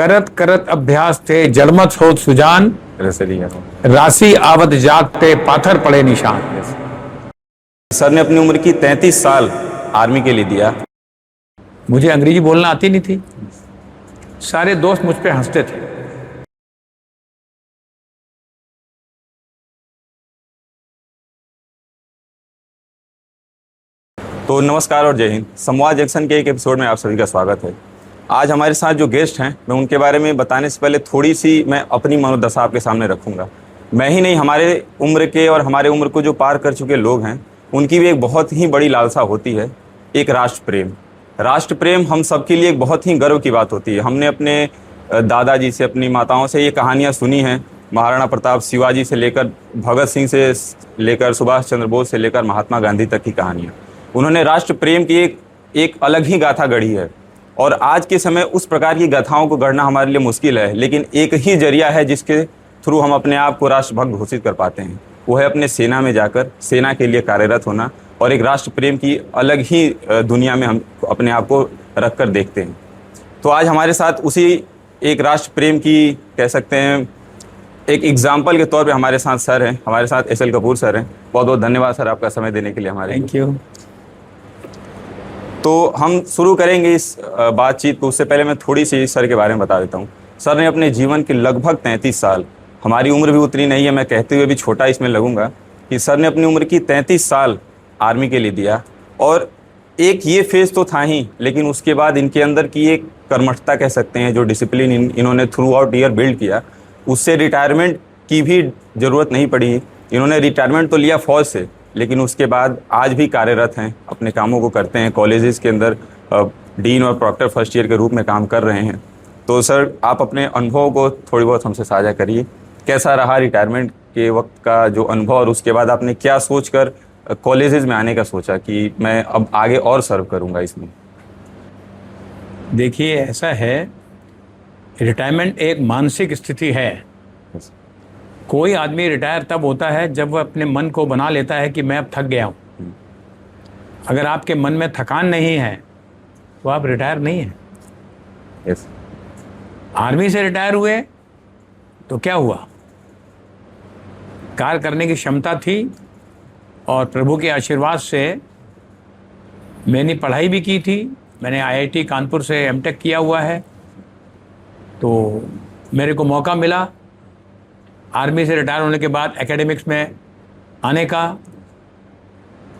करत करत अभ्यास थे जलमत हो सुजान, राशि आवत जात पे पाथर पड़े निशान। सर ने अपनी उम्र की 33 साल आर्मी के लिए दिया। मुझे अंग्रेजी बोलना आती नहीं थी, सारे दोस्त मुझ पे हंसते थे। तो नमस्कार और जय हिंद। संवाद जंक्शन के एक एपिसोड में आप सभी का स्वागत है। आज हमारे साथ जो गेस्ट हैं, मैं उनके बारे में बताने से पहले थोड़ी सी मैं अपनी मनोदशा आपके सामने रखूंगा। मैं ही नहीं, हमारे उम्र के और हमारे उम्र को जो पार कर चुके लोग हैं, उनकी भी एक बहुत ही बड़ी लालसा होती है, एक राष्ट्र प्रेम। राष्ट्र प्रेम हम सबके लिए एक बहुत ही गर्व की बात होती है। हमने अपने दादाजी से, अपनी माताओं से ये कहानियाँ सुनी हैं, महाराणा प्रताप, शिवाजी से लेकर भगत सिंह से लेकर सुभाष चंद्र बोस से लेकर महात्मा गांधी तक की कहानियाँ। उन्होंने राष्ट्र प्रेम की एक अलग ही गाथा गढ़ी है। और आज के समय उस प्रकार की गाथाओं को गढ़ना हमारे लिए मुश्किल है, लेकिन एक ही जरिया है जिसके थ्रू हम अपने आप को राष्ट्रभक्त घोषित कर पाते हैं। वो है अपने सेना में जाकर सेना के लिए कार्यरत होना, और एक राष्ट्र प्रेम की अलग ही दुनिया में हम अपने आप को रख कर देखते हैं। तो आज हमारे साथ उसी एक राष्ट्र प्रेम की, कह सकते हैं, एक एग्जाम्पल के तौर पे हमारे साथ सर हैं, हमारे साथ एस एल कपूर सर हैं। बहुत बहुत धन्यवाद सर आपका समय देने के लिए हमारे। Thank you. तो हम शुरू करेंगे इस बातचीत को। उससे पहले मैं थोड़ी सी सर के बारे में बता देता हूँ। सर ने अपने जीवन के लगभग 33 साल, हमारी उम्र भी उतनी नहीं है, मैं कहते हुए भी छोटा इसमें लगूंगा, कि सर ने अपनी उम्र की 33 साल आर्मी के लिए दिया। और एक ये फेज़ तो था ही, लेकिन उसके बाद इनके अंदर की एक कर्मठता कह सकते हैं, जो डिसिप्लिन इन्होंने थ्रू आउट ईयर बिल्ड किया, उससे रिटायरमेंट की भी ज़रूरत नहीं पड़ी। इन्होंने रिटायरमेंट तो लिया फ़ौज से, लेकिन उसके बाद आज भी कार्यरत हैं, अपने कामों को करते हैं। कॉलेजेस के अंदर डीन और प्रॉक्टर फर्स्ट ईयर के रूप में काम कर रहे हैं। तो सर, आप अपने अनुभव को थोड़ी बहुत हमसे साझा करिए। कैसा रहा रिटायरमेंट के वक्त का जो अनुभव, और उसके बाद आपने क्या सोचकर कॉलेजेस में आने का सोचा कि मैं अब आगे और सर्व करूंगा इसमें? देखिए, ऐसा है, रिटायरमेंट एक मानसिक स्थिति है। कोई आदमी रिटायर तब होता है जब वह अपने मन को बना लेता है कि मैं अब थक गया हूँ। अगर आपके मन में थकान नहीं है तो आप रिटायर नहीं हैं। yes. आर्मी से रिटायर हुए तो क्या हुआ? कार्य करने की क्षमता थी, और प्रभु के आशीर्वाद से मैंने पढ़ाई भी की थी। मैंने IIT कानपुर से M.Tech किया हुआ है। तो मेरे को मौका मिला आर्मी से रिटायर होने के बाद एकेडमिक्स में आने का।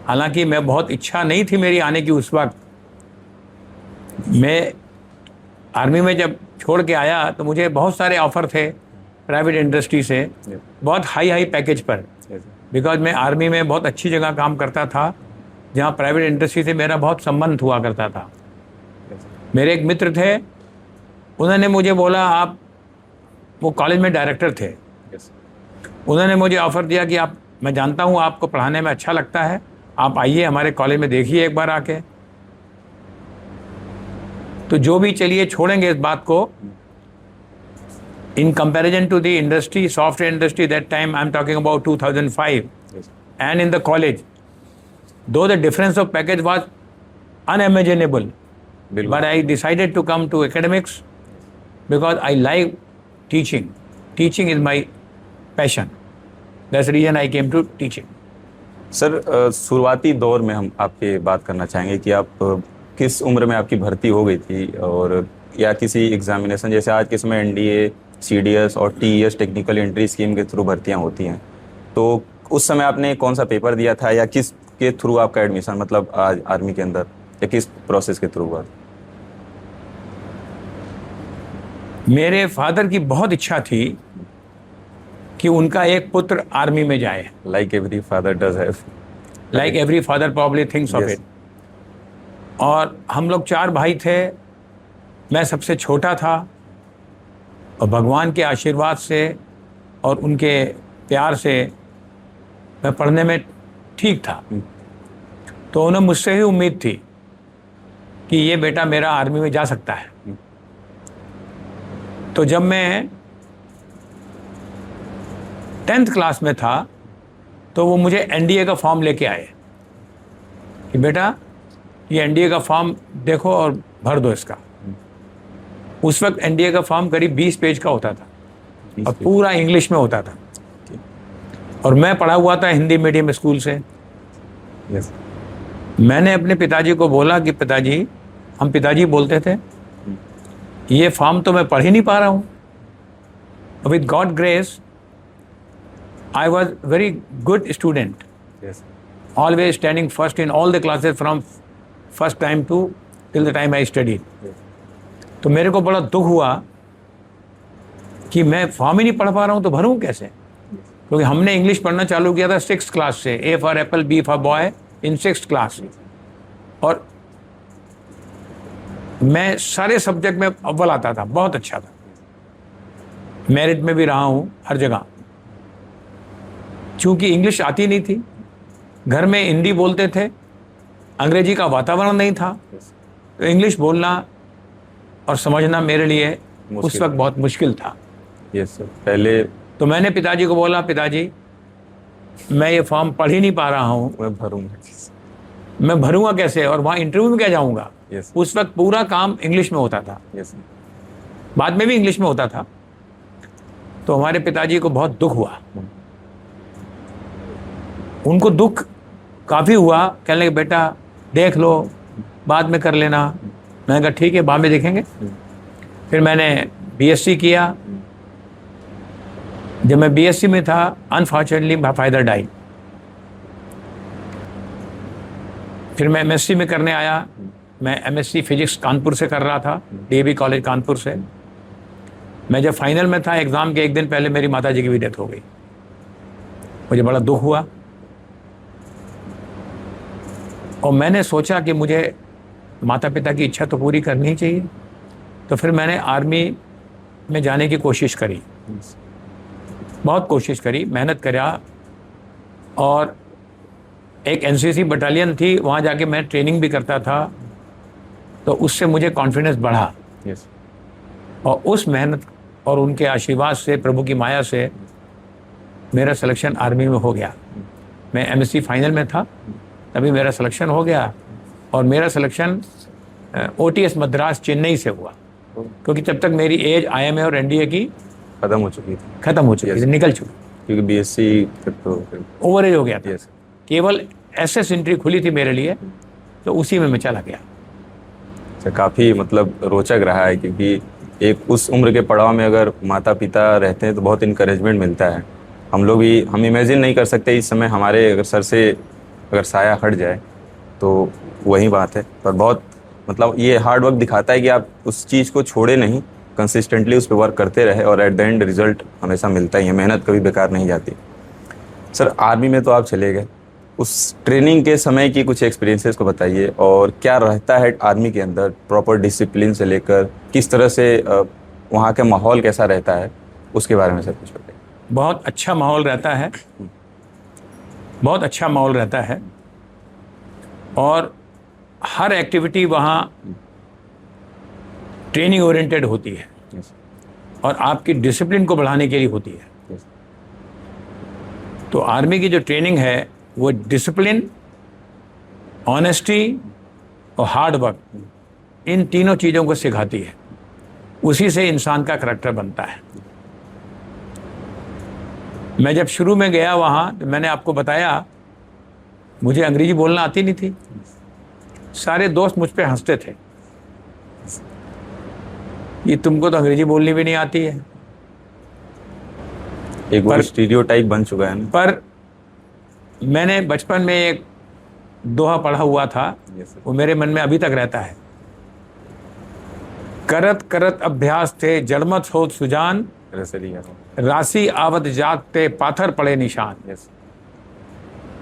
हालांकि मैं बहुत इच्छा नहीं थी मेरी आने की उस वक्त। मैं आर्मी में जब छोड़ के आया तो मुझे बहुत सारे ऑफ़र थे प्राइवेट इंडस्ट्री से, बहुत हाई पैकेज पर, बिकॉज मैं आर्मी में बहुत अच्छी जगह काम करता था, जहाँ प्राइवेट इंडस्ट्री से मेरा बहुत संबंध हुआ करता था। मेरे एक मित्र थे, उन्होंने मुझे बोला, आप, वो कॉलेज में डायरेक्टर थे, उन्होंने मुझे ऑफ़र दिया कि आप, मैं जानता हूँ आपको पढ़ाने में अच्छा लगता है, आप आइए हमारे कॉलेज में देखिए एक बार आके। तो जो भी, चलिए छोड़ेंगे इस बात को। In comparison to the industry, software industry, that time I am talking about 2005, and in the college, though the difference of package was unimaginable, but I decided to come to academics because I like teaching. Teaching is my passion. That's the reason I came to teaching. Sir, शुरुआती दौर में हम आपके बात करना चाहेंगे कि आप किस उम्र में आपकी भर्ती हो गई थी, और या किसी एग्जामिनेशन, जैसे आज के समय NDA, CDS और TES टेक्निकल एंट्री स्कीम के थ्रू भर्तियां होती हैं, तो उस समय आपने कौन सा पेपर दिया था, या किस के थ्रू आपका एडमिशन, मतलब आज आर्मी के अंदर, या किस प्रोसेस के थ्रू हुआ? मेरे फादर की बहुत इच्छा थी कि उनका एक पुत्र आर्मी में जाए। Like every father does have. Like every father probably thinks of Yes. it. और हम लोग 4 भाई थे, मैं सबसे छोटा था, और भगवान के आशीर्वाद से और उनके प्यार से मैं पढ़ने में ठीक था। तो उन्हें मुझसे ही उम्मीद थी कि ये बेटा मेरा आर्मी में जा सकता है। तो जब मैं 10th क्लास में था तो वो मुझे NDA का फॉर्म लेके आए कि बेटा, ये NDA का फॉर्म देखो और भर दो इसका। उस वक्त एनडीए का फॉर्म करीब 20 पेज का होता था और पूरा इंग्लिश में होता था, और मैं पढ़ा हुआ था हिंदी मीडियम स्कूल से। यस। मैंने अपने पिताजी को बोला कि पिताजी, हम पिताजी बोलते थे, ये फॉर्म तो मैं पढ़ ही नहीं पा रहा हूँ। With God grace I was very good student, yes. always standing first in all the classes from first time to till the time I studied. तो मेरे को बड़ा दुख हुआ कि मैं फॉर्म ही नहीं पढ़ पा रहा हूँ, तो भरूँ कैसे? क्योंकि हमने इंग्लिश पढ़ना चालू किया था 6th क्लास से, A for Apple, B for boy in 6th class, और मैं सारे सब्जेक्ट में अव्वल आता था, बहुत अच्छा था, मेरिट में भी रहा हूँ हर जगह। चूंकि इंग्लिश आती नहीं थी, घर में हिंदी बोलते थे, अंग्रेजी का वातावरण नहीं था, तो इंग्लिश बोलना और समझना मेरे लिए उस वक्त बहुत मुश्किल था। Yes sir. पहले तो मैंने पिताजी को बोला, पिताजी मैं ये फॉर्म पढ़ ही नहीं पा रहा हूँ, मैं भरूंगा कैसे, और वहाँ इंटरव्यू में क्या जाऊँगा? यस। उस वक्त पूरा काम इंग्लिश में होता था, यस। बाद में भी इंग्लिश में होता था। तो हमारे पिताजी को बहुत दुख हुआ, उनको दुख काफ़ी हुआ, कहने लगे बेटा देख लो, बाद में कर लेना। मैंने कहा ठीक है, बाद में देखेंगे। फिर मैंने बीएससी किया। जब मैं बीएससी में था, अनफॉर्चुनेटली माय फादर डाई। फिर मैं एमएससी में करने आया। मैं एमएससी फिजिक्स कानपुर से कर रहा था, डीएवी कॉलेज कानपुर से। मैं जब फाइनल में था, एग्ज़ाम के एक दिन पहले मेरी माताजी की भी डेथ हो गई। मुझे बड़ा दुख हुआ और मैंने सोचा कि मुझे माता पिता की इच्छा तो पूरी करनी ही चाहिए। तो फिर मैंने आर्मी में जाने की कोशिश करी, बहुत कोशिश करी, मेहनत करा, और एक एनसीसी बटालियन थी, वहाँ जाके मैं ट्रेनिंग भी करता था, तो उससे मुझे कॉन्फिडेंस बढ़ा। यस। और उस मेहनत और उनके आशीर्वाद से, प्रभु की माया से मेरा सिलेक्शन आर्मी में हो गया। मैं एमएससी फाइनल में था, तभी मेरा सिलेक्शन हो गया, और मेरा सिलेक्शन ओटीएस मद्रास चेन्नई से हुआ, क्योंकि तब तक मेरी एज आईएमए और एनडीए की खत्म हो चुकी थी, निकल चुकी, क्योंकि बीएससी तो ओवर एज हो गया था। यस। केवल एसएस एंट्री खुली थी मेरे लिए, तो उसी में मैं चला गया। काफ़ी मतलब रोचक रहा है, क्योंकि एक उस उम्र के पड़ाव में अगर माता पिता रहते हैं तो बहुत इनकरेजमेंट मिलता है। हम लोग भी, हम इमेजिन नहीं कर सकते इस समय हमारे अगर सर से अगर साया हट जाए तो वही बात है। पर बहुत मतलब ये हार्ड वर्क दिखाता है कि आप उस चीज़ को छोड़े नहीं, कंसिस्टेंटली उस पर वर्क करते रहे, और एट द एंड रिजल्ट हमेशा मिलता ही है। मेहनत कभी बेकार नहीं जाती। सर, आर्मी में तो आप चले गए, उस ट्रेनिंग के समय की कुछ एक्सपीरियंसेस को बताइए, और क्या रहता है आर्मी के अंदर, प्रॉपर डिसिप्लिन से लेकर किस तरह से वहाँ का माहौल कैसा रहता है, उसके बारे में सर कुछ बताइए। बहुत अच्छा माहौल रहता है, बहुत अच्छा माहौल रहता है, और हर एक्टिविटी वहाँ ट्रेनिंग ओरिएंटेड होती है, और आपकी डिसिप्लिन को बढ़ाने के लिए होती है। तो आर्मी की जो ट्रेनिंग है वो डिसिप्लिन, ऑनेस्टी और हार्ड वर्क, इन तीनों चीज़ों को सिखाती है। उसी से इंसान का करैक्टर बनता है। मैं जब शुरू में गया वहाँ, तो मैंने आपको बताया मुझे अंग्रेजी बोलना आती नहीं थी। सारे दोस्त मुझ पे हंसते थे, ये तुमको तो अंग्रेजी बोलनी भी नहीं आती है। एक वो स्टीरियोटाइप बन चुका है ना। पर मैंने बचपन में एक दोहा पढ़ा हुआ था, वो मेरे मन में अभी तक रहता है। करत करत अभ्यास थे जड़मत हो सुजान, राशि आवत जात ते पाथर पड़े निशान।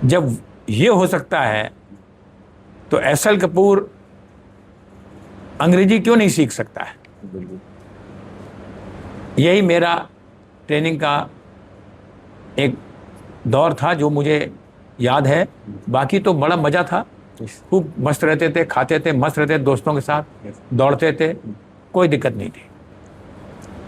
जब ये हो सकता है तो एसएल कपूर अंग्रेजी क्यों नहीं सीख सकता है? यही मेरा ट्रेनिंग का एक दौर था जो मुझे याद है। बाकी तो बड़ा मज़ा था, खूब मस्त रहते थे, खाते थे, मस्त रहते थे, दोस्तों के साथ दौड़ते थे, कोई दिक्कत नहीं थी।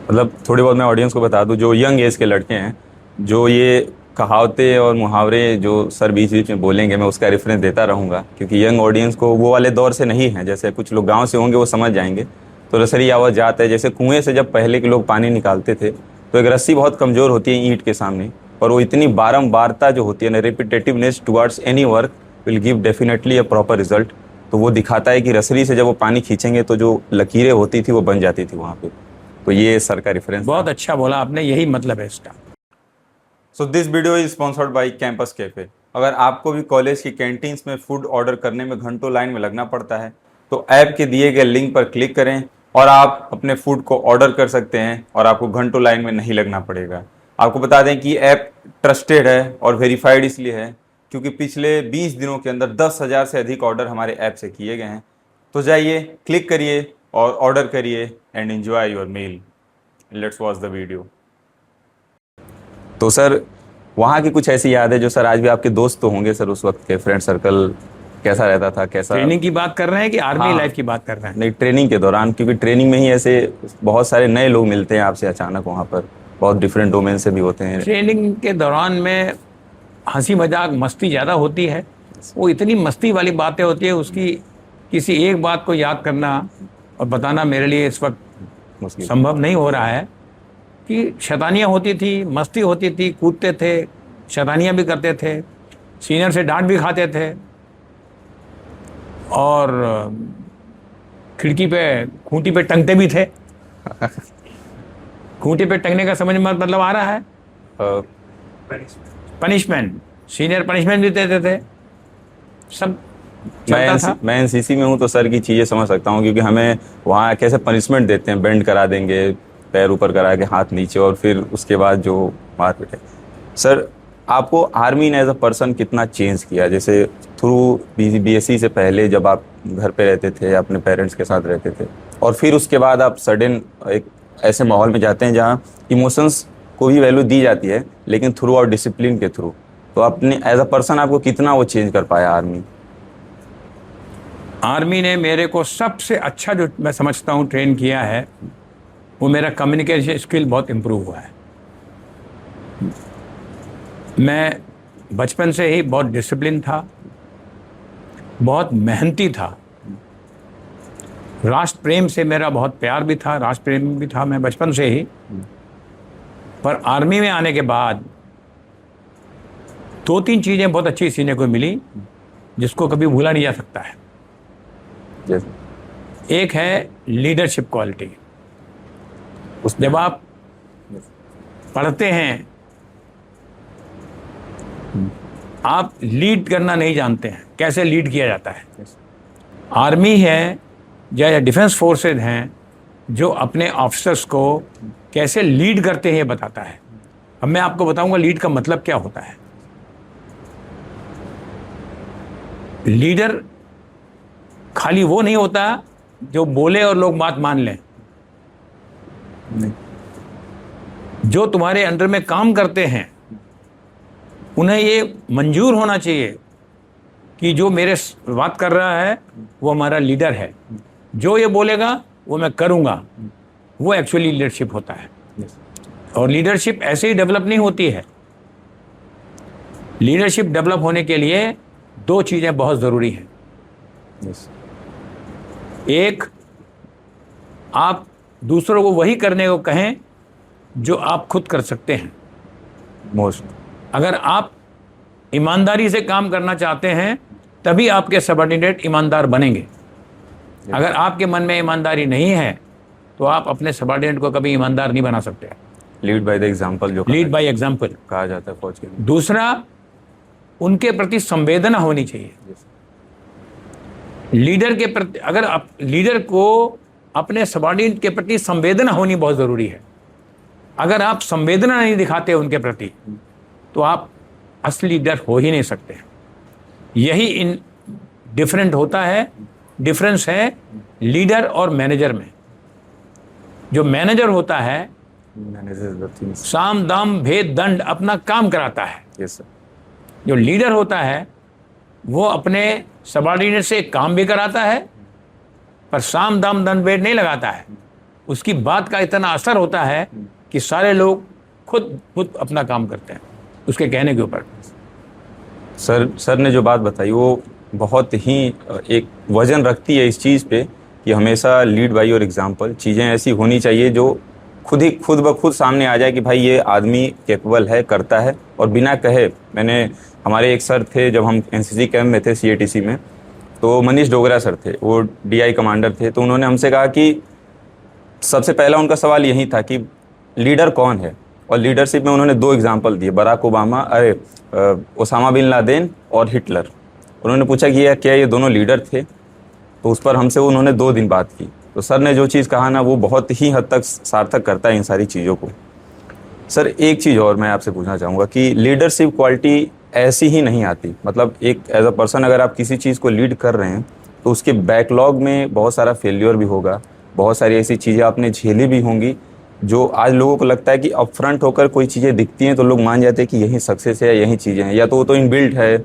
मतलब थोड़ी बहुत मैं ऑडियंस को बता दूं, जो यंग एज के लड़के हैं, जो ये कहावतें और मुहावरे जो सर बीच बीच में बोलेंगे, मैं उसका रेफरेंस देता रहूँगा, क्योंकि यंग ऑडियंस को वो वाले दौर से नहीं है। जैसे कुछ लोग गांव से होंगे वो समझ जाएंगे, तो रसरी आवाज़ जाता है। जैसे कुएं से जब पहले के लोग पानी निकालते थे तो एक रस्सी बहुत कमज़ोर होती है ईंट के सामने, और वो इतनी बारंबारता जो होती है ना, repetitiveness towards any work will give definitely a proper result. तो वो दिखाता है कि रसरी से जब वो पानी खींचेंगे तो जो लकीरें होती थी वो बन जाती थी वहाँ पे। तो ये सर का रेफरेंस बहुत अच्छा बोला आपने, यही मतलब है इसका। So this video is sponsored by campus cafe. अगर आपको भी कॉलेज की कैंटीन्स में फूड ऑर्डर करने में घंटों लाइन में लगना पड़ता है तो ऐप के दिए गए लिंक पर क्लिक करें और आप अपने फूड को ऑर्डर कर सकते हैं और आपको घंटों लाइन में नहीं लगना पड़ेगा। आपको बता दें कि ऐप ट्रस्टेड है और वेरीफाइड इसलिए है क्योंकि पिछले 20 दिनों के अंदर 10,000 से अधिक ऑर्डर हमारे ऐप से किए गए हैं। तो जाइए, क्लिक करिए और ऑर्डर करिए and enjoy your meal. Let's watch the video. तो सर, वहाँ की कुछ ऐसी याद है जो सर आज भी आपके दोस्त तो होंगे सर, उस वक्त के फ्रेंड सर्कल कैसा रहता था, कैसा? ट्रेनिंग की बात कर रहे हैं कि आर्मी हाँ। लाइफ की बात कर रहे हैं? नहीं, ट्रेनिंग के दौरान, क्योंकि ट्रेनिंग में ही ऐसे बहुत सारे नए लोग मिलते हैं आपसे अचानक, वहाँ पर बहुत डिफरेंट डोमेन से भी होते हैं। ट्रेनिंग के दौरान में हंसी मजाक मस्ती ज़्यादा होती है। वो इतनी मस्ती वाली बातें होती है, उसकी किसी एक बात को याद करना और बताना मेरे लिए इस वक्त मुश्किल। संभव नहीं हो रहा है। कि शैतानियाँ होती थी, मस्ती होती थी, कूदते थे, शैतानियाँ भी करते थे, सीनियर से डांट भी खाते थे, और खिड़की पे खूंटी पे टंगते भी थे। खूंटी पे टंगने का समझ में मतलब आ रहा है? पनिशमेंट, सीनियर पनिशमेंट भी देते थे, सब चलता था। मैं एनसीसी में हूँ तो सर की चीज़ें समझ सकता हूँ, क्योंकि हमें वहाँ कैसे पनिशमेंट देते हैं, बेंड करा देंगे, पैर ऊपर करा के हाथ नीचे, और फिर उसके बाद जो मार पीटे। सर, आपको आर्मी ने एज अ पर्सन कितना चेंज किया? जैसे थ्रू बीएससी से पहले जब आप घर पे रहते थे, अपने पेरेंट्स के साथ रहते थे, और फिर उसके बाद आप सडन एक ऐसे माहौल में जाते हैं जहाँ इमोशंस को भी वैल्यू दी जाती है, लेकिन थ्रू और डिसिप्लिन के थ्रू। तो अपने एज अ पर्सन आपको कितना वो चेंज कर पाया आर्मी? आर्मी ने मेरे को सबसे अच्छा जो मैं समझता हूँ ट्रेन किया है, वो मेरा कम्युनिकेशन स्किल बहुत इम्प्रूव हुआ है। मैं बचपन से ही बहुत डिसिप्लिन था, बहुत मेहनती था, राष्ट्र प्रेम से मेरा बहुत प्यार भी था, राष्ट्र प्रेम भी था मैं बचपन से ही। पर आर्मी में आने के बाद 2-3 चीज़ें बहुत अच्छी सीखने को मिली, जिसको कभी भूला नहीं जा सकता है। एक है लीडरशिप क्वालिटी। जब आप पढ़ते हैं, आप लीड करना नहीं जानते हैं, कैसे लीड किया जाता है। आर्मी है या डिफेंस फोर्सेज हैं जो अपने ऑफिसर्स को कैसे लीड करते हैं ये बताता है। अब मैं आपको बताऊंगा लीड का मतलब क्या होता है। लीडर खाली वो नहीं होता जो बोले और लोग बात मान लें। जो तुम्हारे अंडर में काम करते हैं उन्हें ये मंजूर होना चाहिए कि जो मेरे बात कर रहा है वो हमारा लीडर है, जो ये बोलेगा वो मैं करूँगा। वो एक्चुअली लीडरशिप होता है। और लीडरशिप ऐसे ही डेवलप नहीं होती है। लीडरशिप डेवलप होने के लिए 2 चीज़ें बहुत ज़रूरी हैं। एक, आप दूसरों को वही करने को कहें जो आप खुद कर सकते हैं। मोस्ट, अगर आप ईमानदारी से काम करना चाहते हैं तभी आपके सबऑर्डिनेट ईमानदार बनेंगे। अगर आपके मन में ईमानदारी नहीं है तो आप अपने सबऑर्डिनेट को कभी ईमानदार नहीं बना सकते। लीड बाय द एग्जाम्पल, जो लीड बाय एग्जाम्पल कहा जाता है फौज के। दूसरा, उनके प्रति संवेदना होनी चाहिए। लीडर के प्रति, अगर आप लीडर को अपने सबऑर्डिनेट के प्रति संवेदना होनी बहुत ज़रूरी है। अगर आप संवेदना नहीं दिखाते उनके प्रति तो आप असली लीडर हो ही नहीं सकते। यही इन डिफरेंट होता है, डिफरेंस है लीडर और मैनेजर में। जो मैनेजर होता है साम दाम भेद दंड अपना काम कराता है। Yes sir. जो लीडर होता है वो अपने सबऑर्डिनेट से काम भी कराता है पर साम दाम दंड भेद नहीं लगाता है। उसकी बात का इतना असर होता है कि सारे लोग खुद अपना काम करते हैं उसके कहने के ऊपर। सर ने जो बात बताई वो बहुत ही एक वजन रखती है इस चीज़ पे कि कि हमेशा लीड बाय योर एग्जाम्पल। चीज़ें ऐसी होनी चाहिए जो खुद ब खुद सामने आ जाए कि भाई ये आदमी कैपेबल है, करता है, और बिना कहे। हमारे एक सर थे जब हम एनसीसी कैंप में थे CATC में, तो मनीष डोगरा सर थे, वो DI कमांडर थे। तो उन्होंने हमसे कहा कि सबसे पहला उनका सवाल यही था कि लीडर कौन है, और लीडरशिप में उन्होंने 2 एग्जाम्पल दिए, Barack Obama, Osama bin Laden और हिटलर। उन्होंने पूछा कि क्या ये दोनों लीडर थे, तो उस पर हमसे उन्होंने 2 दिन बात की। तो सर ने जो चीज़ कहा ना, वो बहुत ही हद तक सार्थक करता है इन सारी चीज़ों को। सर एक चीज़ और मैं आपसे पूछना चाहूँगा कि लीडरशिप क्वालिटी ऐसी ही नहीं आती। मतलब एक एज अ पर्सन अगर आप किसी चीज़ को लीड कर रहे हैं तो उसके बैकलॉग में बहुत सारा फेल्योर भी होगा, बहुत सारी ऐसी चीज़ें आपने झेली भी होंगी जो आज लोगों को लगता है कि अपफ्रंट होकर कोई चीज़ें दिखती हैं तो लोग मान जाते हैं कि यही सक्सेस है या यही चीज़ें हैं, या तो वो तो इनबिल्ट है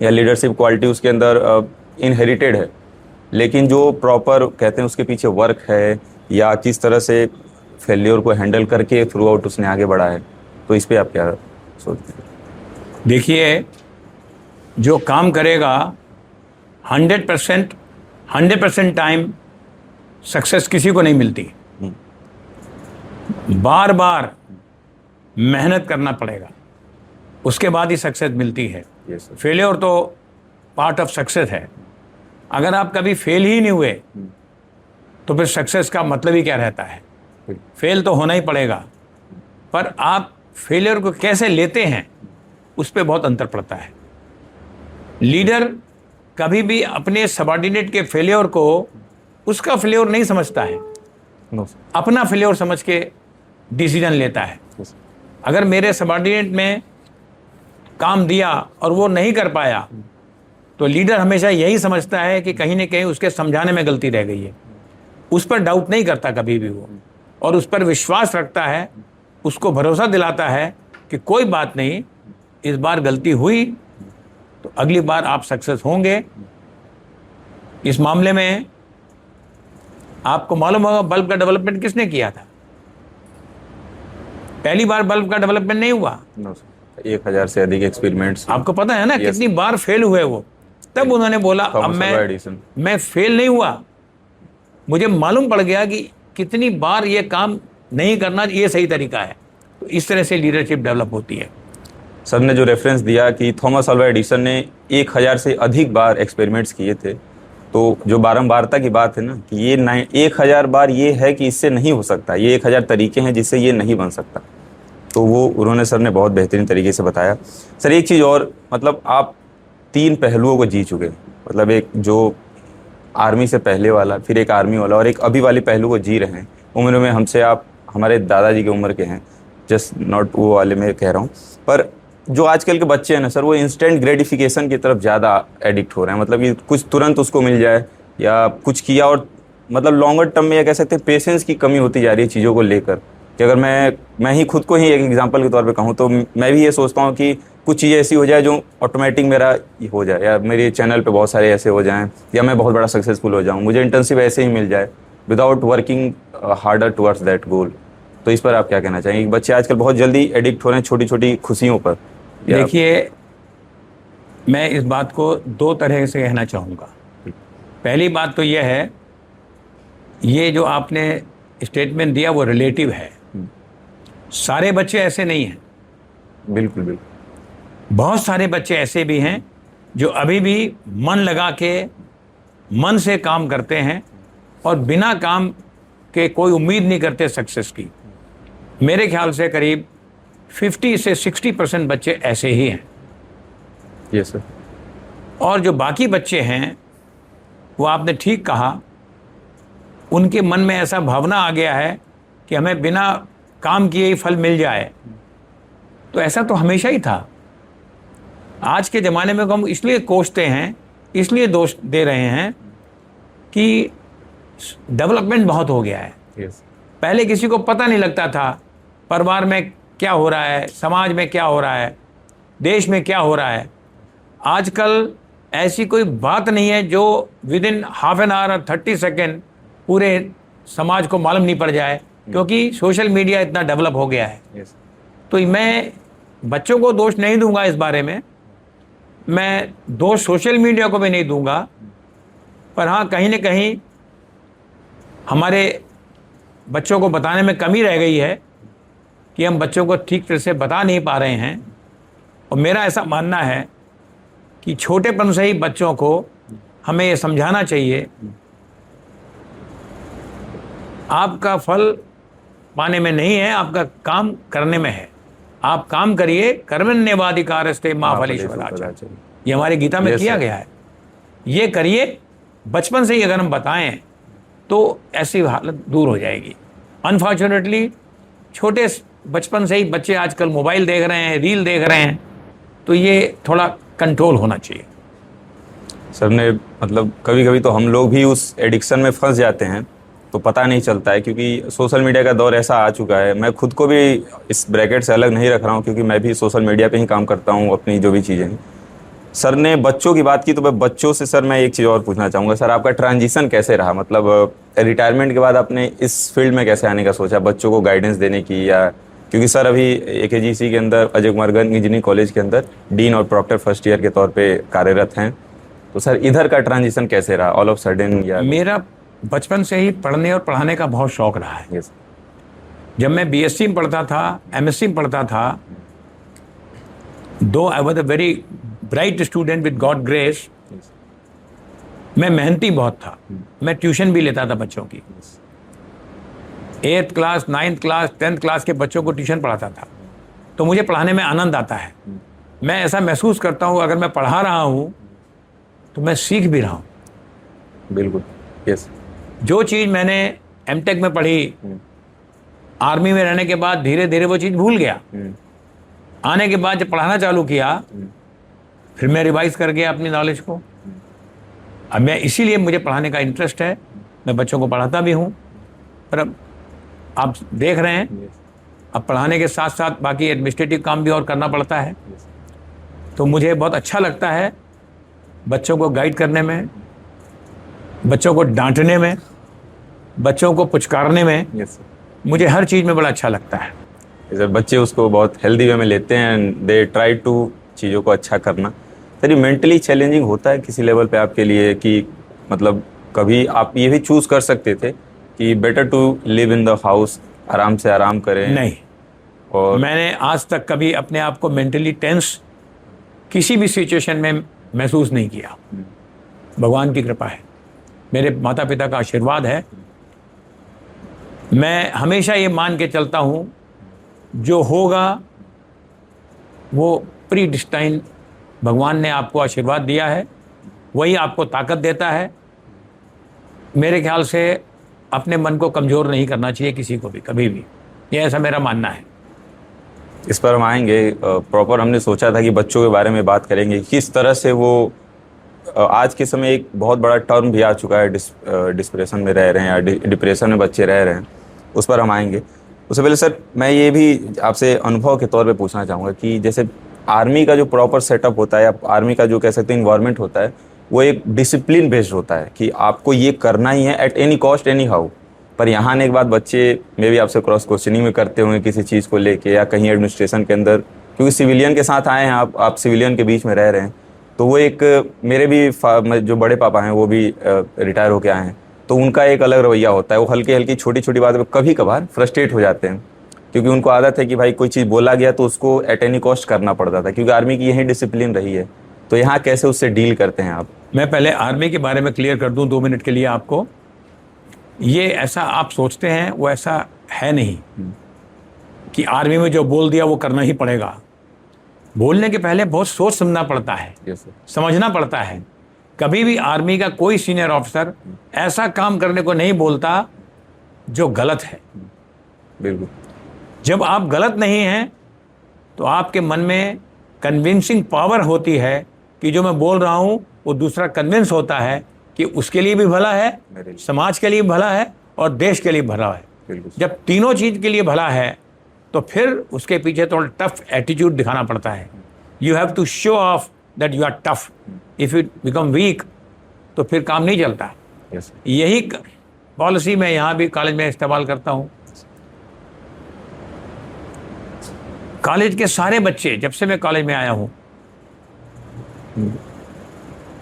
या लीडरशिप क्वालिटी उसके अंदर इनहेरिटेड है। लेकिन जो प्रॉपर कहते हैं उसके पीछे वर्क है या किस तरह से फेल्योर को हैंडल करके थ्रू आउट उसने आगे बढ़ा है, तो इस पर आप क्या सोचते हैं? देखिए, जो काम करेगा 100% टाइम सक्सेस किसी को नहीं मिलती। बार बार मेहनत करना पड़ेगा, उसके बाद ही सक्सेस मिलती है। फेलियर तो पार्ट ऑफ सक्सेस है। अगर आप कभी फेल ही नहीं हुए तो फिर सक्सेस का मतलब ही क्या रहता है? फेल तो होना ही पड़ेगा, पर आप फेलियर को कैसे लेते हैं उस पर बहुत अंतर पड़ता है। लीडर कभी भी अपने सबऑर्डिनेट के फेलियर को उसका फेलियर नहीं समझता है, अपना फेलियर समझ के डिसीजन लेता है। अगर मेरे सबऑर्डिनेट में काम दिया और वो नहीं कर पाया तो लीडर हमेशा यही समझता है कि कहीं ना कहीं उसके समझाने में गलती रह गई है। उस पर डाउट नहीं करता कभी भी वो, और उस पर विश्वास रखता है, उसको भरोसा दिलाता है कि कोई बात नहीं, इस बार गलती हुई तो अगली बार आप सक्सेस होंगे। इस मामले में आपको मालूम होगा बल्ब का डेवलपमेंट किसने किया था? पहली बार बल्ब का डेवलपमेंट नहीं हुआ। 1000 से अधिक एक्सपेरिमेंट्स, आपको पता है ना कितनी बार फेल हुए वो। तब उन्होंने बोला अब मैं फेल नहीं हुआ, मुझे मालूम पड़ गया कि कितनी बार ये काम नहीं करना ये सही तरीका है। तो इस तरह से लीडरशिप डेवलप होती है। सर ने जो रेफरेंस दिया कि थॉमस अल्वा एडिसन ने 1000 से अधिक बार एक्सपेरिमेंट्स किए थे, तो जो बारंबारता की बात है ना कि ये 1000 बार ये है कि इससे नहीं हो सकता, ये 1000 तरीके हैं जिससे ये नहीं बन सकता। तो वो उन्होंने सर ने बहुत बेहतरीन तरीके से बताया। सर एक चीज़ और, मतलब आप 3 पहलुओं को जी चुके, मतलब एक जो आर्मी से पहले वाला, फिर एक आर्मी वाला, और एक अभी वाले पहलू को जी रहे हैं। उम्र में हमसे आप हमारे दादाजी की उम्र के हैं, जस्ट नॉट वो वाले में कह रहा हूँ। पर जो आजकल के बच्चे हैं ना सर, वो इंस्टेंट ग्रेटिफिकेशन की तरफ ज़्यादा एडिक्ट हो रहे हैं। मतलब कि कुछ तुरंत उसको मिल जाए या कुछ किया, और मतलब लॉन्गर टर्म में या कह सकते हैं पेशेंस की कमी होती जा रही है चीज़ों को लेकर। कि अगर मैं ही खुद को ही एक एग्जांपल के तौर पे कहूँ तो मैं भी ये सोचता हूँ कि कुछ चीज़ें ऐसी हो जाए जो ऑटोमेटिक मेरा हो जाए, या मेरे चैनल पे बहुत सारे ऐसे हो जाएं, या मैं बहुत बड़ा सक्सेसफुल हो जाऊँ, मुझे इंटर्नशिप ऐसे ही मिल जाए without working harder towards that goal. तो इस पर आप क्या कहना चाहेंगे? बच्चे आजकल बहुत जल्दी एडिक्ट हो रहे हैं छोटी छोटी खुशियों पर। देखिए, मैं इस बात को 2 तरह से कहना चाहूँगा। पहली बात तो यह है, ये जो आपने स्टेटमेंट दिया वो रिलेटिव है। सारे बच्चे ऐसे नहीं हैं। बिल्कुल बिल्कुल। बहुत सारे बच्चे ऐसे भी हैं जो अभी भी मन लगा के मन से काम करते हैं और बिना काम के कोई उम्मीद नहीं करते सक्सेस की। मेरे ख्याल से करीब 50 से 60% बच्चे ऐसे ही हैं। Yes sir. और जो बाकी बच्चे हैं, वो आपने ठीक कहा, उनके मन में ऐसा भावना आ गया है कि हमें बिना काम किए ही फल मिल जाए। तो ऐसा तो हमेशा ही था। आज के ज़माने में हम इसलिए कोसते हैं, इसलिए दोष दे रहे हैं कि डेवलपमेंट बहुत हो गया है। यस। पहले किसी को पता नहीं लगता था परिवार में क्या हो रहा है, समाज में क्या हो रहा है, देश में क्या हो रहा है। आजकल ऐसी कोई बात नहीं है जो with in half an hour और 30 सेकेंड पूरे समाज को मालूम नहीं पड़ जाए, क्योंकि सोशल मीडिया इतना डेवलप हो गया है। यस। तो मैं बच्चों को दोष नहीं दूंगा इस बारे में, मैं दोष सोशल मीडिया को भी नहीं दूंगा, पर हाँ कहीं न कहीं हमारे बच्चों को बताने में कमी रह गई है कि हम बच्चों को ठीक तरह से बता नहीं पा रहे हैं। और मेरा ऐसा मानना है कि छोटेपन से ही बच्चों को हमें ये समझाना चाहिए, आपका फल पाने में नहीं है, आपका काम करने में है। आप काम करिए, कर्मण्येवाधिकारस्ते मा फलेषु। ये हमारे गीता में किया गया है। ये करिए, बचपन से ही अगर हम बताएं तो ऐसी हालत दूर हो जाएगी। अनफॉर्चुनेटली छोटे बचपन से ही बच्चे आजकल मोबाइल देख रहे हैं, रील देख रहे हैं, तो ये थोड़ा कंट्रोल होना चाहिए। सर ने मतलब कभी कभी तो हम लोग भी उस एडिक्शन में फंस जाते हैं, तो पता नहीं चलता है, क्योंकि सोशल मीडिया का दौर ऐसा आ चुका है। मैं खुद को भी इस ब्रैकेट से अलग नहीं रख रहा हूँ, क्योंकि मैं भी सोशल मीडिया पे ही काम करता हूँ अपनी जो भी चीज़ें हैं। सर ने बच्चों की बात की, तो मैं बच्चों से सर मैं एक चीज़ और पूछना चाहूँगा। सर आपका ट्रांजिशन कैसे रहा, मतलब रिटायरमेंट के बाद आपने इस फील्ड में कैसे आने का सोचा, बच्चों को गाइडेंस देने की? या क्योंकि सर अभी AKGC के अंदर, अजय कुमार गर्ग इंजीनियरिंग कॉलेज के अंदर डीन और प्रॉक्टर फर्स्ट ईयर के तौर पे कार्यरत हैं, तो सर इधर का ट्रांजिशन कैसे रहा ऑल ऑफ सडन? या मेरा बचपन से ही पढ़ने और पढ़ाने का बहुत शौक रहा है। यस। जब मैं BSc में पढ़ता था, MSc में पढ़ता था, दो I was a very bright student with God grace, मैं मेहनती बहुत था। मैं ट्यूशन भी लेता था बच्चों की। 8th class, 9th class, 10th class के बच्चों को ट्यूशन पढ़ाता था। तो मुझे पढ़ाने में आनंद आता है। मैं ऐसा महसूस करता हूँ अगर मैं पढ़ा रहा हूँ तो मैं सीख भी रहा हूँ। बिल्कुल। यस। जो चीज़ मैंने M.Tech में पढ़ी, आर्मी में रहने के बाद धीरे धीरे वो चीज़ भूल गया। आने के बाद जब पढ़ाना चालू किया, फिर मैं रिवाइज कर गया अपनी नॉलेज को। अब मैं इसीलिए मुझे पढ़ाने का इंटरेस्ट है, मैं बच्चों को पढ़ाता भी हूँ। पर अब आप देख रहे हैं, अब पढ़ाने के साथ साथ बाकी एडमिनिस्ट्रेटिव काम भी और करना पड़ता है। तो मुझे बहुत अच्छा लगता है बच्चों को गाइड करने में, बच्चों को डांटने में, बच्चों को पुचकारने में। मुझे हर चीज़ में बड़ा अच्छा लगता है। सर बच्चे उसको बहुत हेल्दी वे में लेते हैं एंड दे ट्राई टू चीज़ों को अच्छा करना। सर ये मेंटली चैलेंजिंग होता है किसी लेवल पे आपके लिए, कि मतलब कभी आप ये भी चूज़ कर सकते थे कि better to live in the house, आराम से आराम करें? नहीं, और मैंने आज तक कभी अपने आप को मेंटली टेंस किसी भी सिचुएशन में महसूस नहीं किया। भगवान की कृपा है, मेरे माता पिता का आशीर्वाद है। मैं हमेशा ये मान के चलता हूँ, जो होगा वो प्री डिस्टाइन भगवान ने आपको आशीर्वाद दिया है, वही आपको ताकत देता है। मेरे ख्याल से अपने मन को कमज़ोर नहीं करना चाहिए किसी को भी, कभी भी। ये ऐसा मेरा मानना है। इस पर हम आएंगे प्रॉपर। हमने सोचा था कि बच्चों के बारे में बात करेंगे, किस तरह से वो आज के समय एक बहुत बड़ा टर्म भी आ चुका है, डिप्रेशन में रह रहे हैं या डिप्रेशन में बच्चे रह रहे हैं, उस पर हम आएंगे। उससे पहले सर मैं ये भी आपसे अनुभव के तौर पे पूछना चाहूँगा कि जैसे आर्मी का जो प्रॉपर सेटअप होता है, या आर्मी का जो कह सकते हैं इन्वायरमेंट होता है, वो एक डिसिप्लिन बेस्ड होता है कि आपको ये करना ही है at any cost, any how. पर यहाँ आने के बाद बच्चे मे भी आपसे क्रॉस क्वेश्चनिंग में करते होंगे किसी चीज़ को लेके, या कहीं एडमिनिस्ट्रेशन के अंदर, क्योंकि सिविलियन के साथ आए हैं आप सिविलियन के बीच में रह रहे हैं। तो वो एक मेरे भी जो बड़े पापा हैं वो भी रिटायर होके आए हैं, तो उनका एक अलग रवैया होता है। वो हल्की हल्की छोटी छोटी बात पर कभी कभार फ्रस्ट्रेट हो जाते हैं, क्योंकि उनको आदत है कि भाई कोई चीज़ बोला गया तो उसको एट एनी कॉस्ट करना पड़ता था, क्योंकि आर्मी की यही डिसिप्लिन रही है। तो यहाँ कैसे उससे डील करते हैं आप? मैं पहले आर्मी के बारे में क्लियर कर दूं 2 मिनट के लिए आपको। ये ऐसा आप सोचते हैं, वो ऐसा है नहीं कि आर्मी में जो बोल दिया वो करना ही पड़ेगा। बोलने के पहले बहुत सोच समझना पड़ता है, समझना पड़ता है। कभी भी आर्मी का कोई सीनियर ऑफिसर ऐसा काम करने को नहीं बोलता जो गलत है। बिल्कुल। जब आप गलत नहीं हैं तो आपके मन में कन्विंसिंग पावर होती है कि जो मैं बोल रहा हूँ वो दूसरा कन्विंस होता है कि उसके लिए भी भला है, समाज के लिए भला है और देश के लिए भला है। जब तीनों चीज़ के लिए भला है तो फिर उसके पीछे थोड़ा टफ एटीट्यूड दिखाना पड़ता है। You have to show off that you are tough. If you become weak तो फिर काम नहीं चलता। यही पॉलिसी मैं यहाँ भी कॉलेज में इस्तेमाल करता हूँ। कॉलेज के सारे बच्चे, जब से मैं कॉलेज में आया हूँ,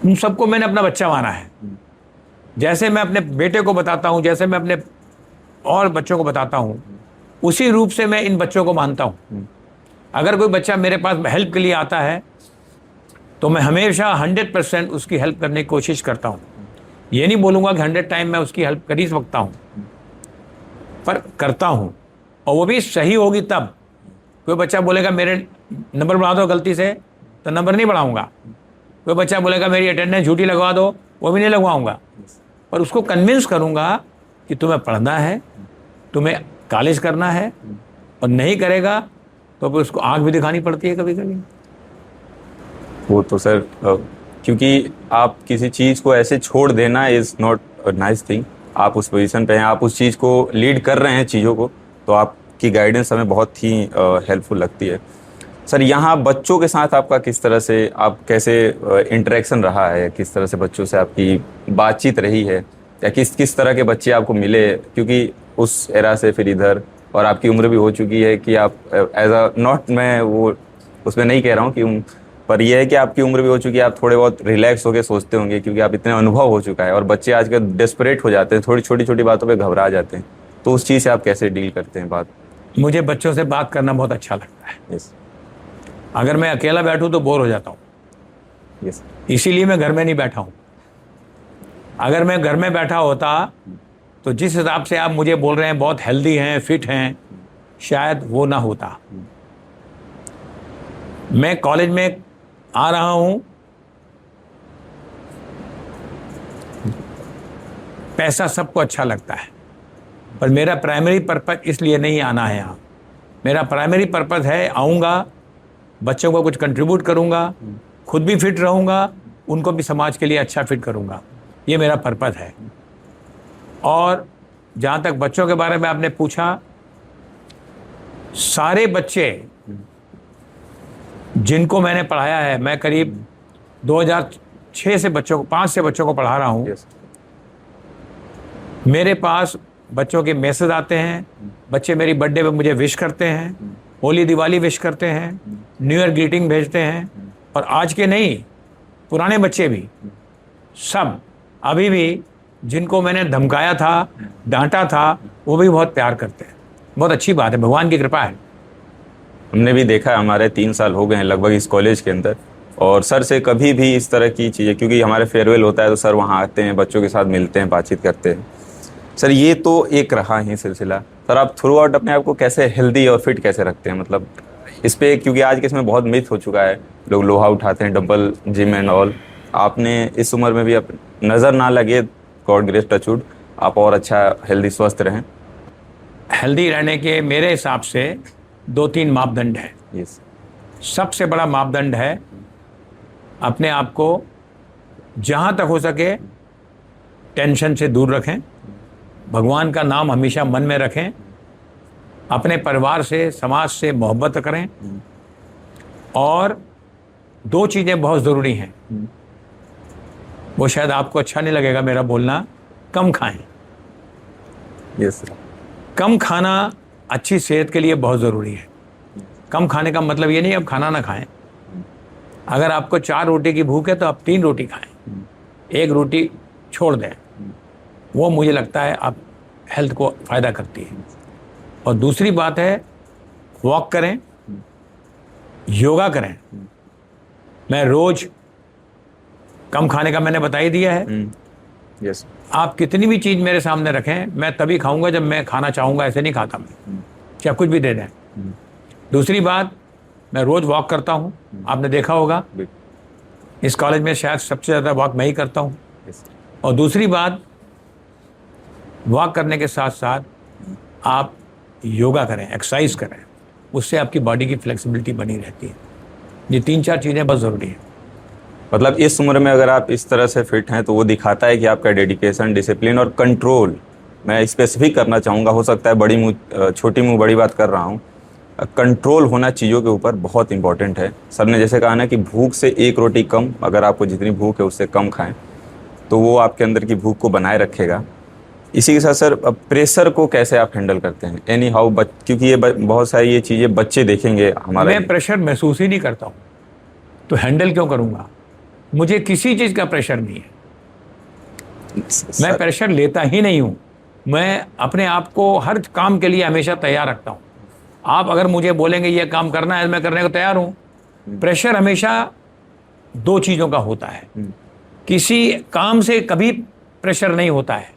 उन सबको मैंने अपना बच्चा माना है। जैसे मैं अपने बेटे को बताता हूँ, जैसे मैं अपने और बच्चों को बताता हूँ, उसी रूप से मैं इन बच्चों को मानता हूँ। अगर कोई बच्चा मेरे पास हेल्प के लिए आता है तो मैं हमेशा 100% उसकी हेल्प करने की कोशिश करता हूँ। ये नहीं बोलूँगा कि 100 टाइम मैं उसकी हेल्प कर ही सकता हूँ, पर करता हूँ, और वो भी सही होगी तब। कोई बच्चा बोलेगा मेरे नंबर बढ़ा दो गलती से, तो नंबर नहीं बढ़ाऊँगा। कोई बच्चा बोलेगा मेरी अटेंडेंस झूठी लगवा दो, वो भी नहीं लगवाऊँगा, पर उसको कन्विंस करूँगा कि तुम्हें पढ़ना है, तुम्हें कॉलेज करना है, और नहीं करेगा तो फिर उसको आँख भी दिखानी पड़ती है कभी कभी। वो तो सर क्योंकि आप किसी चीज़ को ऐसे छोड़ देना is not a nice thing. आप उस पोजीशन पे हैं, आप उस चीज़ को लीड कर रहे हैं चीज़ों को, तो आपकी गाइडेंस हमें बहुत ही हेल्पफुल लगती है। सर यहाँ बच्चों के साथ आपका किस तरह से, आप कैसे इंटरेक्शन रहा है, किस तरह से बच्चों से आपकी बातचीत रही है, या किस तरह के बच्चे आपको मिले, क्योंकि उस एरा से फिर इधर, और आपकी उम्र भी हो चुकी है कि आप एज अ नॉट, मैं वो उसमें नहीं कह रहा हूँ कि पर यह है कि आपकी उम्र भी हो चुकी है, आप थोड़े बहुत रिलैक्स होकर सोचते होंगे क्योंकि आप इतने अनुभव हो चुका है। और बच्चे आजकल डेस्परेट हो जाते हैं, थोड़ी छोटी छोटी बातों पे घबरा जाते हैं, तो उस चीज़ से आप कैसे डील करते हैं बात? मुझे बच्चों से बात करना बहुत अच्छा लगता है। यस अगर मैं अकेला बैठूं तो बोर हो जाता हूँ, यस इसीलिए मैं घर में नहीं बैठा हूँ। अगर मैं घर में बैठा होता तो जिस हिसाब से आप मुझे बोल रहे हैं बहुत हेल्दी हैं, फिट हैं, शायद वो ना होता। मैं कॉलेज में आ रहा हूं, पैसा सबको अच्छा लगता है, पर मेरा प्राइमरी पर्पस इसलिए नहीं आना है यहाँ। मेरा प्राइमरी पर्पस है, आऊँगा, बच्चों को कुछ कंट्रीब्यूट करूँगा, खुद भी फिट रहूँगा, उनको भी समाज के लिए अच्छा फिट करूँगा, ये मेरा पर्पस है। और जहाँ तक बच्चों के बारे में आपने पूछा, सारे बच्चे जिनको मैंने पढ़ाया है, मैं करीब 2006 से बच्चों को 5 से बच्चों को पढ़ा रहा हूँ। यस मेरे पास बच्चों के मैसेज आते हैं, बच्चे मेरी बर्थडे पे मुझे विश करते हैं, होली दिवाली विश करते हैं, न्यू ईयर ग्रीटिंग भेजते हैं, और आज के नहीं, पुराने बच्चे भी, सब अभी भी जिनको मैंने धमकाया था, डांटा था, वो भी बहुत प्यार करते हैं। बहुत अच्छी बात है, भगवान की कृपा है। हमने भी देखा है, हमारे 3 साल हो गए हैं लगभग इस कॉलेज के अंदर, और सर से कभी भी इस तरह की चीज़ें, क्योंकि हमारे फेयरवेल होता है तो सर वहाँ आते हैं, बच्चों के साथ मिलते हैं, बातचीत करते हैं। सर ये तो एक रहा ही सिलसिला। सर आप थ्रू आउट अपने आप को कैसे हेल्दी और फिट कैसे रखते हैं, मतलब इस पे, क्योंकि आज के इसमें बहुत मिथ हो चुका है, लोग लोहा उठाते हैं, डंबल जिम एंड ऑल। आपने इस उम्र में भी नज़र ना लगे, गॉड ग्रेस टचवुड, आप और अच्छा हेल्दी स्वस्थ रहें। हेल्दी रहने के मेरे हिसाब से 2-3 मापदंड है। यस सबसे बड़ा मापदंड है, अपने आप को जहाँ तक हो सके टेंशन से दूर रखें, भगवान का नाम हमेशा मन में रखें, अपने परिवार से, समाज से मोहब्बत करें, और 2 चीज़ें बहुत ज़रूरी हैं, वो शायद आपको अच्छा नहीं लगेगा मेरा बोलना, कम खाएं। यस कम खाना अच्छी सेहत के लिए बहुत ज़रूरी है। कम खाने का मतलब ये नहीं आप खाना ना खाएं। अगर आपको 4 रोटी की भूख है तो आप 3 रोटी खाएं, 1 रोटी छोड़ दें, वो मुझे लगता है आप हेल्थ को फ़ायदा करती है। और दूसरी बात है, वॉक करें, योगा करें। मैं रोज़, कम खाने का मैंने बता ही दिया है। यस आप कितनी भी चीज़ मेरे सामने रखें, मैं तभी खाऊंगा जब मैं खाना चाहूँगा, ऐसे नहीं खाता मैं, चाहे कुछ भी दे दें। दूसरी बात, मैं रोज़ वॉक करता हूँ, आपने देखा होगा इस कॉलेज में शायद सबसे ज़्यादा वॉक मैं ही करता हूँ। और दूसरी बात, वॉक करने के साथ साथ आप योगा करें, एक्सरसाइज करें, उससे आपकी बॉडी की फ्लेक्सिबिलिटी बनी रहती है। ये 3-4 चीज़ें बहुत ज़रूरी हैं। मतलब इस उम्र में अगर आप इस तरह से फिट हैं तो वो दिखाता है कि आपका डेडिकेशन, डिसिप्लिन और कंट्रोल, मैं स्पेसिफिक करना चाहूँगा, हो सकता है बड़ी मुँह छोटी मुँह बड़ी बात कर रहा हूँ, कंट्रोल होना चीज़ों के ऊपर बहुत इंपॉर्टेंट है। सर ने जैसे कहा ना कि भूख से 1 रोटी कम, अगर आपको जितनी भूख है उससे कम खाएं तो वो आपके अंदर की भूख को बनाए रखेगा। इसी के साथ सर प्रेशर को कैसे आप हैंडल करते हैं, एनी हाउ, क्योंकि ये बहुत सारी ये चीज़ें बच्चे देखेंगे हमारा। मैं प्रेशर महसूस ही नहीं करता हूँ तो हैंडल क्यों करूँगा? मुझे किसी चीज़ का प्रेशर नहीं है। मैं प्रेशर लेता ही नहीं हूँ। मैं अपने आप को हर काम के लिए हमेशा तैयार रखता हूँ। आप अगर मुझे बोलेंगे ये काम करना है, मैं करने को तैयार हूँ। प्रेशर हमेशा दो चीज़ों का होता है। किसी काम से कभी प्रेशर नहीं होता है,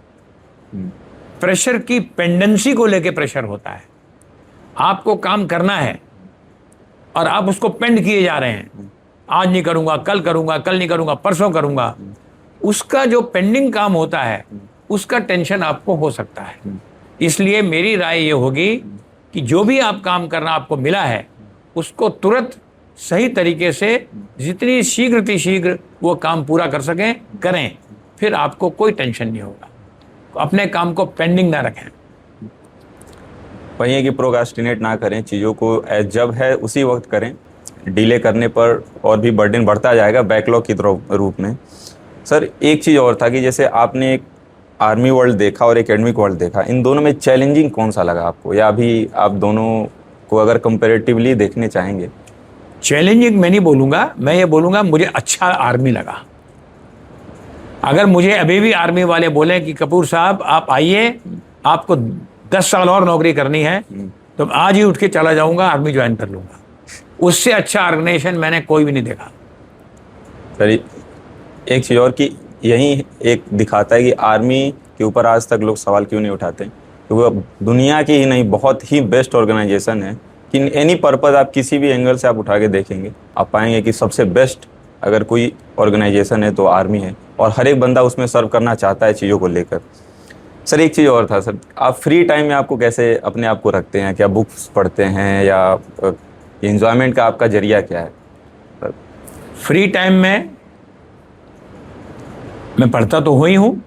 प्रेशर की पेंडेंसी को लेके प्रेशर होता है। आपको काम करना है और आप उसको पेंड किए जा रहे हैं, आज नहीं करूँगा, कल नहीं करूँगा, परसों करूँगा। उसका जो पेंडिंग काम होता है उसका टेंशन आपको हो सकता है। इसलिए मेरी राय ये होगी कि जो भी आप काम करना आपको मिला है उसको तुरंत सही तरीके से जितनी शीघ्र वो काम पूरा कर सकें करें, फिर आपको कोई टेंशन नहीं होगा। अपने काम को पेंडिंग ना रखें। वही है कि प्रोक्रास्टिनेट ना करें, चीज़ों को जब है उसी वक्त करें। डिले करने पर और भी बर्डन बढ़ता जाएगा बैकलॉग की रूप में। सर एक चीज़ और था कि जैसे आपने एक आर्मी वर्ल्ड देखा और एकेडमिक वर्ल्ड देखा, इन दोनों में चैलेंजिंग कौन सा लगा आपको, या अभी आप दोनों को अगर कंपैरेटिवली देखने चाहेंगे? चैलेंजिंग मैं नहीं बोलूँगा, मैं ये बोलूँगा मुझे अच्छा आर्मी लगा। अगर मुझे अभी भी आर्मी वाले बोले कि कपूर साहब आप आइए, आपको 10 साल और नौकरी करनी है, तो आज ही उठ के चला जाऊँगा, आर्मी ज्वाइन कर लूँगा। उससे अच्छा ऑर्गेनाइजेशन मैंने कोई भी नहीं देखा। सर एक चीज़ और कि यही एक दिखाता है कि आर्मी के ऊपर आज तक लोग सवाल क्यों नहीं उठाते, क्योंकि वो दुनिया की ही नहीं बहुत ही बेस्ट ऑर्गेनाइजेशन है कि एनी पर्पज़ आप किसी भी एंगल से आप उठा के देखेंगे आप पाएंगे कि सबसे बेस्ट अगर कोई ऑर्गेनाइजेशन है तो आर्मी है, और हर एक बंदा उसमें सर्व करना चाहता है चीज़ों को लेकर। सर एक चीज़ और था सर, आप फ्री टाइम में आपको कैसे अपने आप को रखते हैं? क्या बुक्स पढ़ते हैं या एंजॉयमेंट का आपका जरिया क्या है? फ्री टाइम में मैं पढ़ता तो हुई हूँ,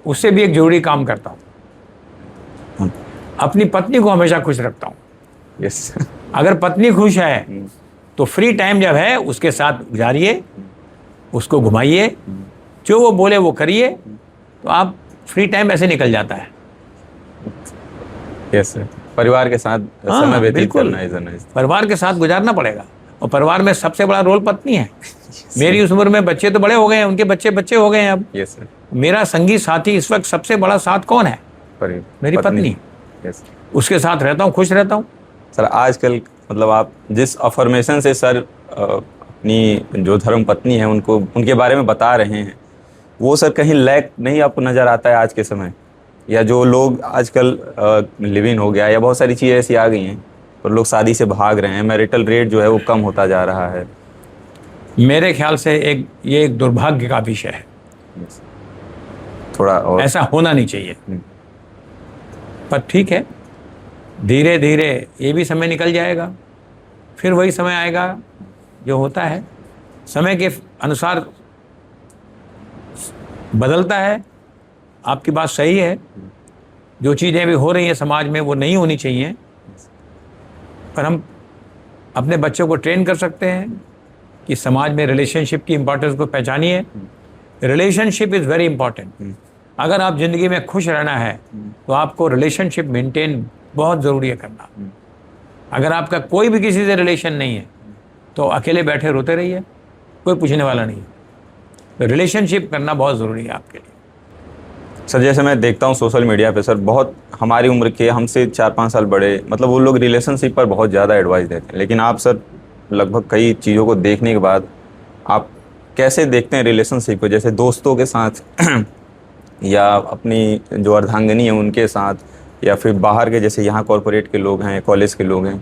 उससे भी एक जरूरी काम करता हूँ, अपनी पत्नी को हमेशा खुश रखता हूँ। यस। अगर पत्नी खुश है तो फ्री टाइम जब है उसके साथ गुजारिए, उसको घुमाइए, जो वो बोले वो करिए, तो आप फ्री टाइम ऐसे निकल जाता है। यस सर, परिवार के साथ समय व्यतीत करना है, परिवार के साथ गुजारना पड़ेगा, और परिवार में सबसे बड़ा रोल पत्नी है। मेरी उस उम्र में बच्चे तो बड़े हो गए हैं, उनके बच्चे हो गए हैं अब। Yes sir. मेरा संगी साथी इस वक्त सबसे बड़ा साथ कौन है? मेरी पत्नी। यस। उसके साथ रहता हूँ, खुश रहता हूँ। सर आजकल मतलब आप जिस अफर्मेशन से सर अपनी जो धर्म पत्नी है उनको उनके बारे में बता रहे हैं, वो सर कहीं लैक नहीं आपको नज़र आता है आज के समय? या जो लोग आजकल लिव इन हो गया या बहुत सारी चीज़ें ऐसी आ गई हैं और लोग शादी से भाग रहे हैं, मैरिटल रेट जो है वो कम होता जा रहा है। मेरे ख्याल से ये एक दुर्भाग्य का विषय है। थोड़ा और ऐसा होना नहीं चाहिए, पर ठीक है, धीरे धीरे ये भी समय निकल जाएगा, फिर वही समय आएगा जो होता है, समय के अनुसार बदलता है। आपकी बात सही है, जो चीज़ें भी हो रही हैं समाज में वो नहीं होनी चाहिए, पर हम अपने बच्चों को ट्रेन कर सकते हैं कि समाज में रिलेशनशिप की इम्पोर्टेंस को पहचानिए। Relationship is very important. अगर आप ज़िंदगी में खुश रहना है तो आपको रिलेशनशिप मेंटेन बहुत ज़रूरी है करना। अगर आपका कोई भी किसी से रिलेशन नहीं है तो अकेले बैठे रोते रहिए, कोई पूछने वाला नहीं है। तो रिलेशनशिप करना बहुत ज़रूरी है आपके लिए। सर जैसे मैं देखता हूँ सोशल मीडिया पे सर, बहुत हमारी उम्र के, हमसे 4-5 साल बड़े, मतलब वो लोग रिलेशनशिप पर बहुत ज़्यादा एडवाइस देते हैं, लेकिन आप सर लगभग कई चीज़ों को देखने के बाद आप कैसे देखते हैं रिलेशनशिप को? जैसे दोस्तों के साथ या अपनी जो अर्धांगिनी है उनके साथ, या फिर बाहर के जैसे यहाँ कॉर्पोरेट के लोग हैं, कॉलेज के लोग हैं,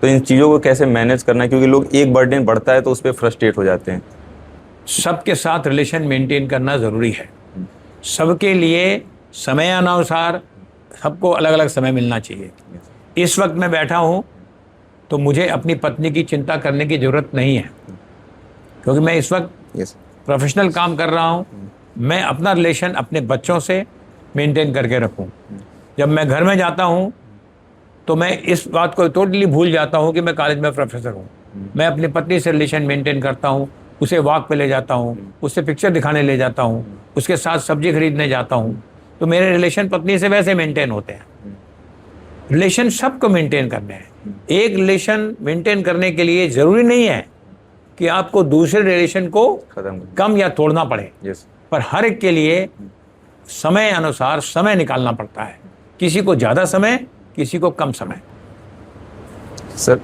तो इन चीज़ों को कैसे मैनेज करना है? क्योंकि लोग एक बर्डन बढ़ता है तो उस पर फ्रस्ट्रेट हो जाते हैं। सबके साथ रिलेशन मेंटेन करना ज़रूरी है। सबके लिए समयानुसार सबको अलग अलग समय मिलना चाहिए। इस वक्त मैं बैठा हूँ तो मुझे अपनी पत्नी की चिंता करने की ज़रूरत नहीं है, क्योंकि मैं इस वक्त प्रोफेशनल काम कर रहा हूँ। मैं अपना रिलेशन अपने बच्चों से मेंटेन करके रखूँ। जब मैं घर में जाता हूँ तो मैं इस बात को टोटली भूल जाता हूँ कि मैं कॉलेज में प्रोफेसर हूँ। मैं अपनी पत्नी से रिलेशन मेंटेन करता हूँ, उसे वॉक पे ले जाता हूँ, उससे पिक्चर दिखाने ले जाता हूँ, उसके साथ सब्जी खरीदने जाता हूँ। तो मेरे रिलेशन पत्नी से वैसे मेंटेन होते हैं। रिलेशन सबको मेंटेन करने हैं। एक रिलेशन मेंटेन करने के लिए ज़रूरी नहीं है कि आपको दूसरे रिलेशन को कम या तोड़ना पड़े, पर हर एक के लिए समय अनुसार समय निकालना पड़ता है, किसी को ज़्यादा समय, किसी को कम समय। सर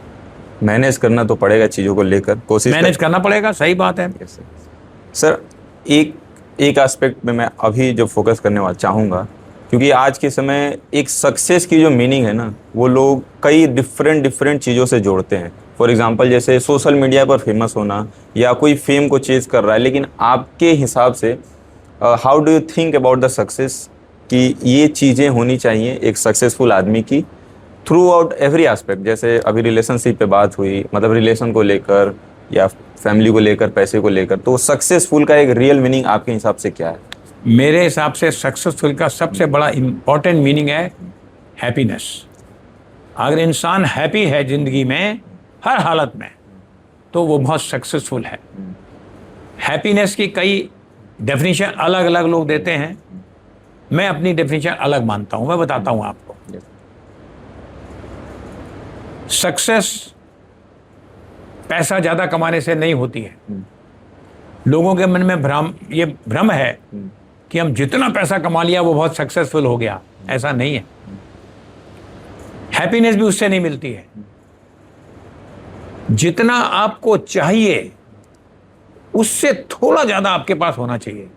मैनेज करना तो पड़ेगा चीज़ों को लेकर, कोशिश मैनेज करना पड़ेगा, सही बात है। सर एक एस्पेक्ट में मैं अभी जो फोकस करने वाला चाहूँगा, क्योंकि आज के समय एक सक्सेस की जो मीनिंग है ना, वो लोग कई डिफरेंट चीज़ों से जोड़ते हैं। फॉर एग्जांपल जैसे सोशल मीडिया पर फेमस होना या कोई फेम को चेज कर रहा है, लेकिन आपके हिसाब से how do you think about the success, कि ये चीज़ें होनी चाहिए एक सक्सेसफुल आदमी की थ्रू आउट एवरी एस्पेक्ट। जैसे अभी रिलेशनशिप पे बात हुई, मतलब रिलेशन को लेकर या फैमिली को लेकर, पैसे को लेकर, तो सक्सेसफुल का एक रियल मीनिंग आपके हिसाब से क्या है? मेरे हिसाब से सक्सेसफुल का सबसे बड़ा इम्पॉर्टेंट मीनिंग है हैप्पीनेस। अगर इंसान हैप्पी है ज़िंदगी में हर हालत में, तो वो बहुत सक्सेसफुल है। हैप्पीनेस की कई डेफिनेशन अलग अलग लोग देते हैं, मैं अपनी डेफिनेशन अलग मानता हूं। मैं बताता हूं आपको। सक्सेस पैसा ज़्यादा कमाने से नहीं होती है। लोगों के मन में ये भ्रम है कि हम जितना पैसा कमा लिया वो बहुत सक्सेसफुल हो गया। ऐसा नहीं है। हैप्पीनेस भी उससे नहीं मिलती है। जितना आपको चाहिए उससे थोड़ा ज्यादा आपके पास होना चाहिए।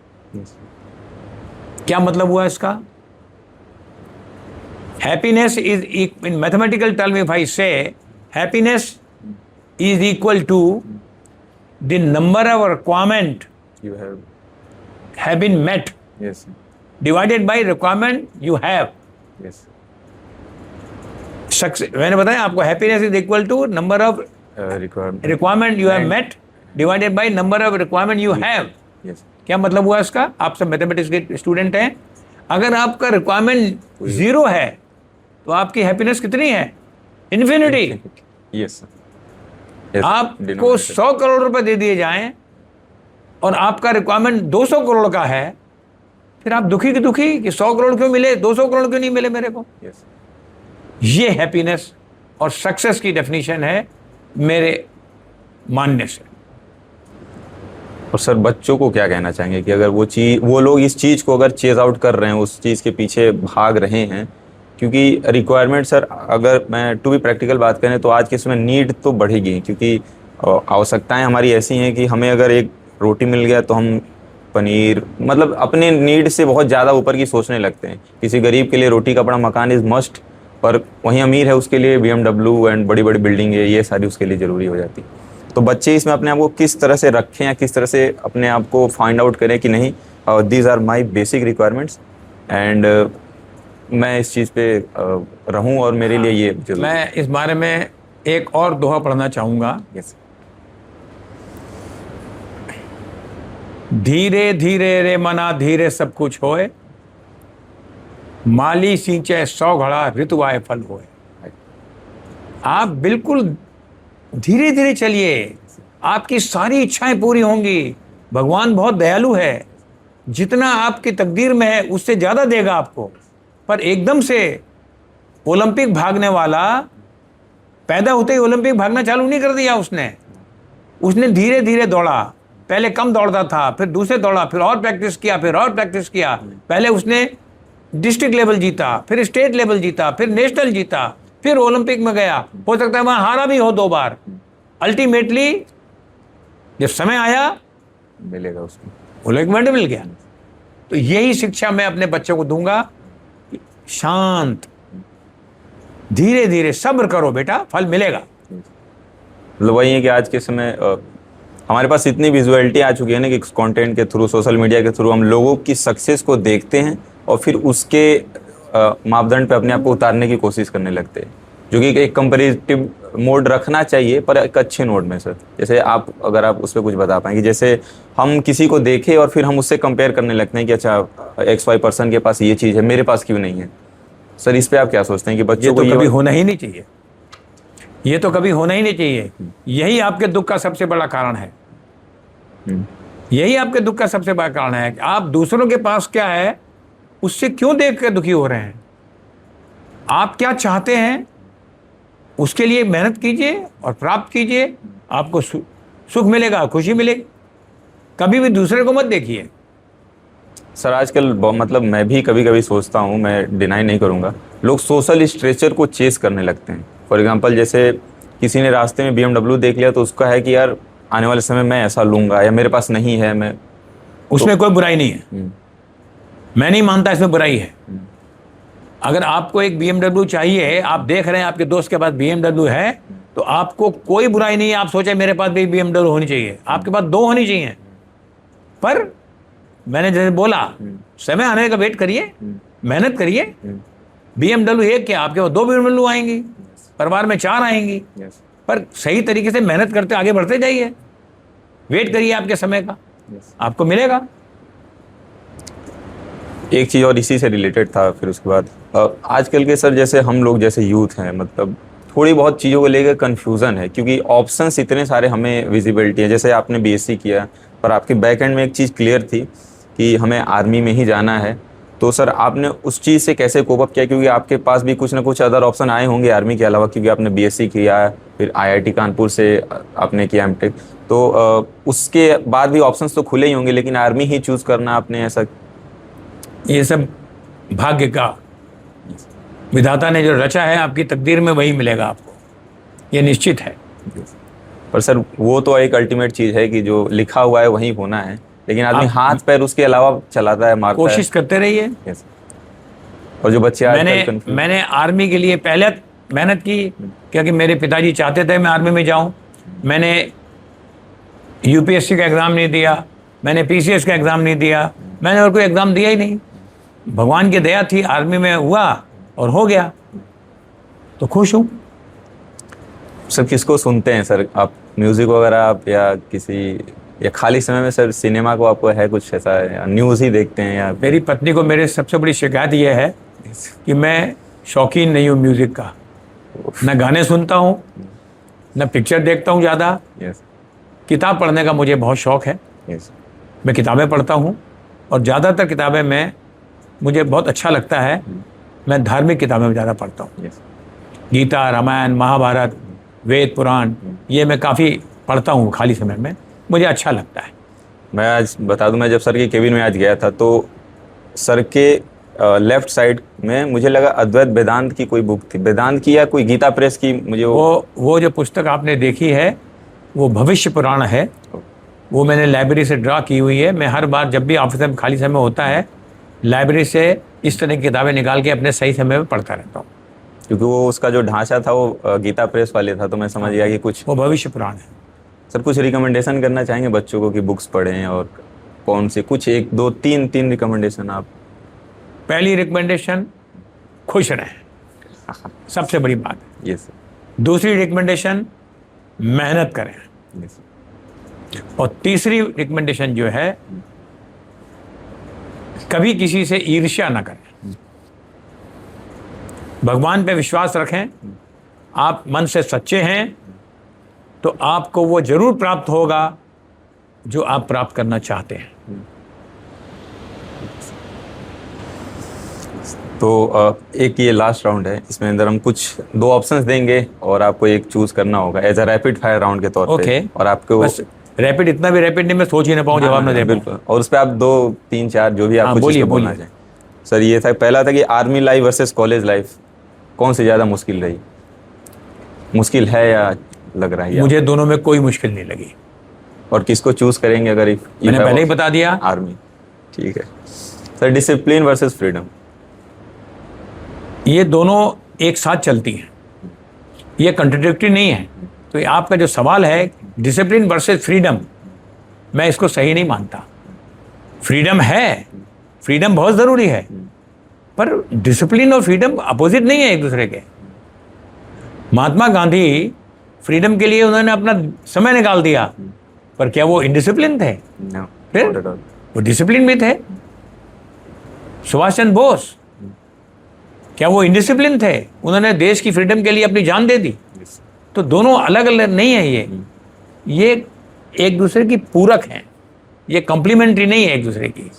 क्या मतलब हुआ इसका? Happiness is in mathematical term, if I से happiness is equal to the number of requirement You have been met yes divided by requirement you have. yes Success, मैंने बताया आपको, happiness is equal to number of requirement you have met divided by number of requirement you have. yes क्या मतलब हुआ इसका? आप सब mathematics के स्टूडेंट हैं। अगर आपका रिक्वायरमेंट 0 है तो आपकी हैप्पीनेस कितनी है? इन्फिनिटी। yes आपको 100 करोड़ रुपए दे दिए जाएं और आपका रिक्वायरमेंट 200 करोड़ का है, फिर आप दुखी की दुखी कि 100 करोड़ क्यों मिले, 200 करोड़ क्यों नहीं मिले मेरे को? ये हैप्पीनेस और सक्सेस की डेफिनेशन है मेरे मानने से। और सर बच्चों को क्या कहना चाहेंगे कि अगर वो लोग इस चीज़ को अगर चेज आउट कर रहे हैं, उस चीज़ के पीछे भाग रहे हैं, क्योंकि रिक्वायरमेंट सर, अगर मैं टू बी प्रैक्टिकल बात करें तो आज के समय नीड तो बढ़ेगी, क्योंकि आवश्यकताएं हमारी ऐसी हैं कि हमें अगर एक रोटी मिल गया तो हम पनीर, मतलब अपने नीड से बहुत ज़्यादा ऊपर की सोचने लगते हैं। किसी गरीब के लिए रोटी कपड़ा मकान इज़ मस्ट, पर वहीं अमीर है उसके लिए BMW एंड बड़ी बड़ी बिल्डिंग है, ये सारी उसके लिए ज़रूरी हो जाती। तो बच्चे इसमें अपने आप को किस तरह से रखें या किस तरह से अपने आप को फाइंड आउट करें कि नहीं, these are my basic requirements and मैं इस चीज़ पे रहूं और मेरे लिए ये जरूरी। मैं इस बारे में एक और दोहा पढ़ना चाहूँगा। yes. धीरे धीरे रे मना धीरे सब कुछ होए, माली सींचे 100 घड़ा ऋतु आए फल होए। आप बिल्कुल धीरे धीरे चलिए, आपकी सारी इच्छाएं पूरी होंगी। भगवान बहुत दयालु है, जितना आपकी तकदीर में है उससे ज़्यादा देगा आपको। पर एकदम से ओलंपिक भागने वाला पैदा होते ही ओलंपिक भागना चालू नहीं कर दिया उसने धीरे धीरे दौड़ा। पहले कम दौड़ता था, फिर दूसरे दौड़ा, फिर और प्रैक्टिस किया, फिर और प्रैक्टिस किया। पहले उसने डिस्ट्रिक्ट लेवल जीता, फिर स्टेट लेवल जीता, फिर नेशनल जीता, फिर ओलंपिक में गया। हो सकता है वहां हारा भी हो 2 बार। अल्टीमेटली जब समय आया मिलेगा उसको, ओलंपिक मेडल मिल गया। तो यही शिक्षा मैं अपने बच्चों को दूंगा, शांत, धीरे धीरे सब्र करो बेटा, फल मिलेगा। मतलब वही है कि आज के समय हमारे पास इतनी विजुअलिटी आ चुकी है ना कि कंटेंट के थ्रू, सोशल मीडिया के थ्रू हम लोगों की सक्सेस को देखते हैं और फिर उसके मापदंड पे अपने आप को उतारने की कोशिश करने लगते हैं, जो कि एक कंपैरेटिव मोड रखना चाहिए, पर एक अच्छे नोट में। सर जैसे अगर आप उस पर कुछ बता पाएंगे, जैसे हम किसी को देखें और फिर हम उससे कंपेयर करने लगते हैं कि अच्छा XY पर्सन के पास ये चीज़ है, मेरे पास क्यों नहीं है। सर इस पे आप क्या सोचते हैं कि बच्चों को ये कभी होना ही नहीं चाहिए, ये तो कभी होना ही नहीं चाहिए। यही आपके दुख का सबसे बड़ा कारण है। यही आपके दुख का सबसे बड़ा कारण है कि आप दूसरों के पास क्या है उससे क्यों देख कर दुखी हो रहे हैं। आप क्या चाहते हैं उसके लिए मेहनत कीजिए और प्राप्त कीजिए, आपको सुख मिलेगा, खुशी मिलेगी। कभी भी दूसरे को मत देखिए। सर आजकल मतलब मैं भी कभी कभी सोचता हूँ, मैं डिनाई नहीं करूँगा, लोग सोशल स्ट्रेचर को चेस करने लगते हैं। फॉर एग्जांपल जैसे किसी ने रास्ते में BMW देख लिया तो उसका है कि यार आने वाले समय मैं ऐसा लूँगा, या मेरे पास नहीं है मैं। उसमें कोई बुराई नहीं है, मैं नहीं मानता इसमें बुराई है। अगर आपको एक BMW चाहिए, आप देख रहे हैं आपके दोस्त के पास BMW है, तो आपको कोई बुराई नहीं है। आप सोचे मेरे पास भी BMW होनी चाहिए, आपके पास 2 होनी चाहिए। पर मैंने जैसे बोला, समय आने का वेट करिए, मेहनत करिए। BMW एक क्या, आपके पास 2 BMW आएंगी, परिवार में 4 आएंगी। पर सही तरीके से मेहनत करते आगे बढ़ते जाइए, वेट करिए आपके समय का, आपको मिलेगा। एक चीज़ और इसी से रिलेटेड था, फिर उसके बाद आजकल के सर जैसे हम लोग जैसे यूथ हैं, मतलब थोड़ी बहुत चीज़ों को लेकर कन्फ्यूज़न है, क्योंकि ऑप्शंस इतने सारे हमें विजिबिलिटी है। जैसे आपने BSc किया, पर आपके बैक एंड में एक चीज़ क्लियर थी कि हमें आर्मी में ही जाना है। तो सर आपने उस चीज़ से कैसे कोप अप किया, क्योंकि आपके पास भी कुछ ना कुछ अदर ऑप्शन आए होंगे आर्मी के अलावा, क्योंकि आपने BSc किया, फिर IIT कानपुर से आपने किया M.Tech, तो उसके बाद भी ऑप्शंस तो खुले ही होंगे, लेकिन आर्मी ही चूज़ करना आपने ऐसा? ये सब भाग्य का, विधाता ने जो रचा है आपकी तकदीर में वही मिलेगा आपको, ये निश्चित है। पर सर वो तो एक अल्टीमेट चीज़ है कि जो लिखा हुआ है वही होना है, लेकिन आदमी हाथ पैर उसके अलावा चलाता है, मारता है। कोशिश करते रहिए। और जो बच्चे मैंने आर्मी के लिए पहले मेहनत की, क्योंकि मेरे पिताजी चाहते थे मैं आर्मी में जाऊं। मैंने UPSC का एग्ज़ाम नहीं दिया, मैंने PCS का एग्ज़ाम नहीं दिया, मैंने और कोई एग्ज़ाम दिया ही नहीं। भगवान की दया थी, आर्मी में हुआ और हो गया, तो खुश हूँ। सर किसको सुनते हैं सर आप, म्यूजिक वगैरह आप, या किसी, या खाली समय में सर सिनेमा को आपको है कुछ ऐसा, या न्यूज़ ही देखते हैं? या मेरी पत्नी को मेरे सबसे बड़ी शिकायत यह है कि मैं शौकीन नहीं हूँ म्यूज़िक का। न गाने सुनता हूँ, न पिक्चर देखता हूँ ज़्यादा। किताब पढ़ने का मुझे बहुत शौक़ है, मैं किताबें पढ़ता हूँ, और ज़्यादातर किताबें मुझे बहुत अच्छा लगता है, मैं धार्मिक किताबें ज़्यादा पढ़ता हूँ। गीता, रामायण, महाभारत, वेद, पुराण, ये मैं काफ़ी पढ़ता हूँ खाली समय में, मुझे अच्छा लगता है। मैं आज बता दूं, मैं जब सर के केबिन में आज गया था तो सर के लेफ्ट साइड में मुझे लगा अद्वैत वेदांत की कोई बुक थी, वेदांत की या कोई गीता प्रेस की, मुझे वो जो पुस्तक आपने देखी है वो भविष्य पुराण है। वो मैंने लाइब्रेरी से ड्रा की हुई है। मैं हर बार जब भी ऑफिस में खाली समय होता है, लाइब्रेरी से इस तरह की किताबें निकाल के अपने सही समय में पढ़ता रहता हूँ। क्योंकि वो उसका जो ढांचा था वो गीता प्रेस वाले था, तो मैं समझ गया कि कुछ वो भविष्य पुराण है। सर कुछ रिकमेंडेशन करना चाहेंगे बच्चों को कि बुक्स पढ़ें, और कौन से कुछ 1 2 3 रिकमेंडेशन आप? पहली रिकमेंडेशन, खुश रहें, सबसे बड़ी बात है। Yes sir. दूसरी रिकमेंडेशन, मेहनत करें। और तीसरी रिकमेंडेशन जो है, कभी किसी से ईर्ष्या ना करें, भगवान पे विश्वास रखें। आप मन से सच्चे हैं तो आपको वो जरूर प्राप्त होगा जो आप प्राप्त करना चाहते हैं। तो एक ये लास्ट राउंड है, इसमें अंदर हम कुछ 2 ऑप्शंस देंगे और आपको एक चूज करना होगा as a rapid fire round के तौर पे। और आपको बस रैपिड, इतना भी रैपिड नहीं मैं सोच ही ना पाऊँ, जवाब ना दे। बिल्कुल, और उस पर आप 2 3 4 जो भी आप कुछ बोलना चाहें। सर ये था, पहला था कि army life versus college life, कौन सी ज़्यादा मुश्किल रही? मुश्किल है या लग रहा है? मुझे दोनों में कोई मुश्किल नहीं लगी। और किसको चूज करेंगे अगर? मैंने पहले ही बता दिया, आर्मी। ठीक है सर। डिसिप्लिन वर्सेस फ्रीडम, ये दोनों एक साथ चलती हैं, ये कंट्राडिक्टरी नहीं है। तो ये आपका जो सवाल है डिसिप्लिन वर्सेस फ्रीडम, मैं इसको सही नहीं मानता। फ्रीडम है, फ्रीडम बहुत ज़रूरी है, पर डिसिप्लिन और फ्रीडम अपोजिट नहीं है एक दूसरे के। महात्मा गांधी फ्रीडम के लिए उन्होंने अपना समय निकाल दिया, पर क्या वो इनडिसिप्लिन थे? फिर वो डिसिप्लिन भी थे। सुभाष चंद्र बोस, क्या वो इनडिसिप्लिन थे? उन्होंने देश की फ्रीडम के लिए अपनी जान दे दी। तो दोनों अलग अलग नहीं है, ये एक दूसरे की पूरक हैं, ये कॉम्प्लीमेंट्री नहीं है एक दूसरे की।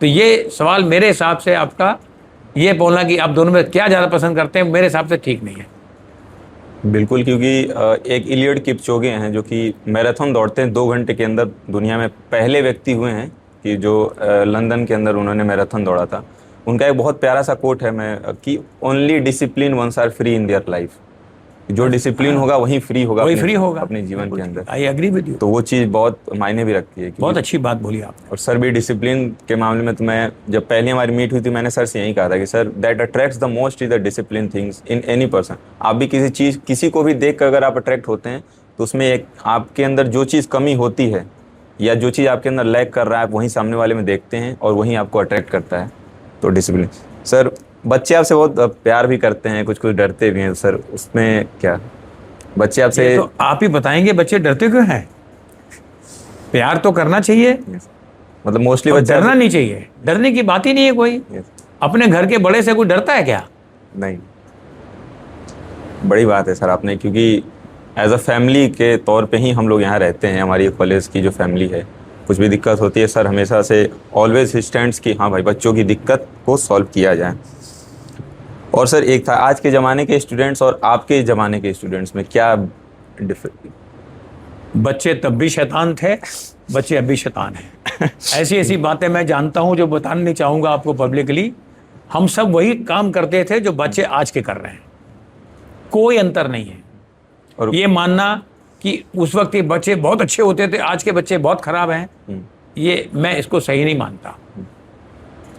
तो ये सवाल मेरे हिसाब से आपका ये बोलना कि आप दोनों में क्या ज़्यादा पसंद करते हैं, मेरे हिसाब से ठीक नहीं है। बिल्कुल, क्योंकि एक इलियड किपचोगे हैं जो कि मैराथन दौड़ते हैं 2 घंटे के अंदर, दुनिया में पहले व्यक्ति हुए हैं कि जो लंदन के अंदर उन्होंने मैराथन दौड़ा था, उनका एक बहुत प्यारा सा कोट है मैं कि only discipline ones are free in their life. जो डिसिप्लिन होगा वही फ्री होगा, वही अपने, फ्री होगा अपने जीवन के अंदर। I agree with you. तो वो चीज़ बहुत मायने भी रखती है। बहुत अच्छी बात बोली आप। और सर भी डिसिप्लिन के मामले में, तो मैं जब पहली हमारी मीट हुई थी मैंने सर से यही कहा था कि sir that attracts the most is the discipline things in any person. आप भी किसी चीज़, किसी को भी देख कर अगर आप अट्रैक्ट होते हैं तो उसमें एक आपके अंदर जो चीज़ कमी होती है या जो चीज़ आपके अंदर लैक कर रहा है, आप वहीं सामने वाले में देखते हैं और वहीं आपको अट्रैक्ट करता है। तो डिसिप्लिन। सर बच्चे आपसे बहुत प्यार भी करते हैं, कुछ कुछ डरते भी हैं, सर उसमें क्या बच्चे आपसे? तो आप ही बताएंगे बच्चे डरते क्यों हैं? प्यार तो करना चाहिए, मतलब मोस्टली बच्चे डरना नहीं चाहिए। डरने की बात ही नहीं है कोई। अपने घर के बड़े से कोई डरता है क्या? नहीं, बड़ी बात है सर आपने, क्योंकि एज अ फैमिली के तौर पे ही हम लोग यहाँ रहते हैं। हमारी कॉलेज की जो फैमिली है, कुछ भी दिक्कत होती है सर हमेशा से ऑलवेज स्टैंड्स कि हाँ भाई बच्चों की दिक्कत को सॉल्व किया जाए। और सर एक था, आज के ज़माने के स्टूडेंट्स और आपके ज़माने के स्टूडेंट्स में क्या डिफरेंस? बच्चे तब भी शैतान थे, बच्चे अब भी शैतान हैं। ऐसी ऐसी बातें मैं जानता हूं जो बताना नहीं चाहूंगा आपको पब्लिकली। हम सब वही काम करते थे जो बच्चे आज के कर रहे हैं, कोई अंतर नहीं है। और ये मानना कि उस वक्त के बच्चे बहुत अच्छे होते थे, आज के बच्चे बहुत खराब हैं, ये मैं इसको सही नहीं मानता।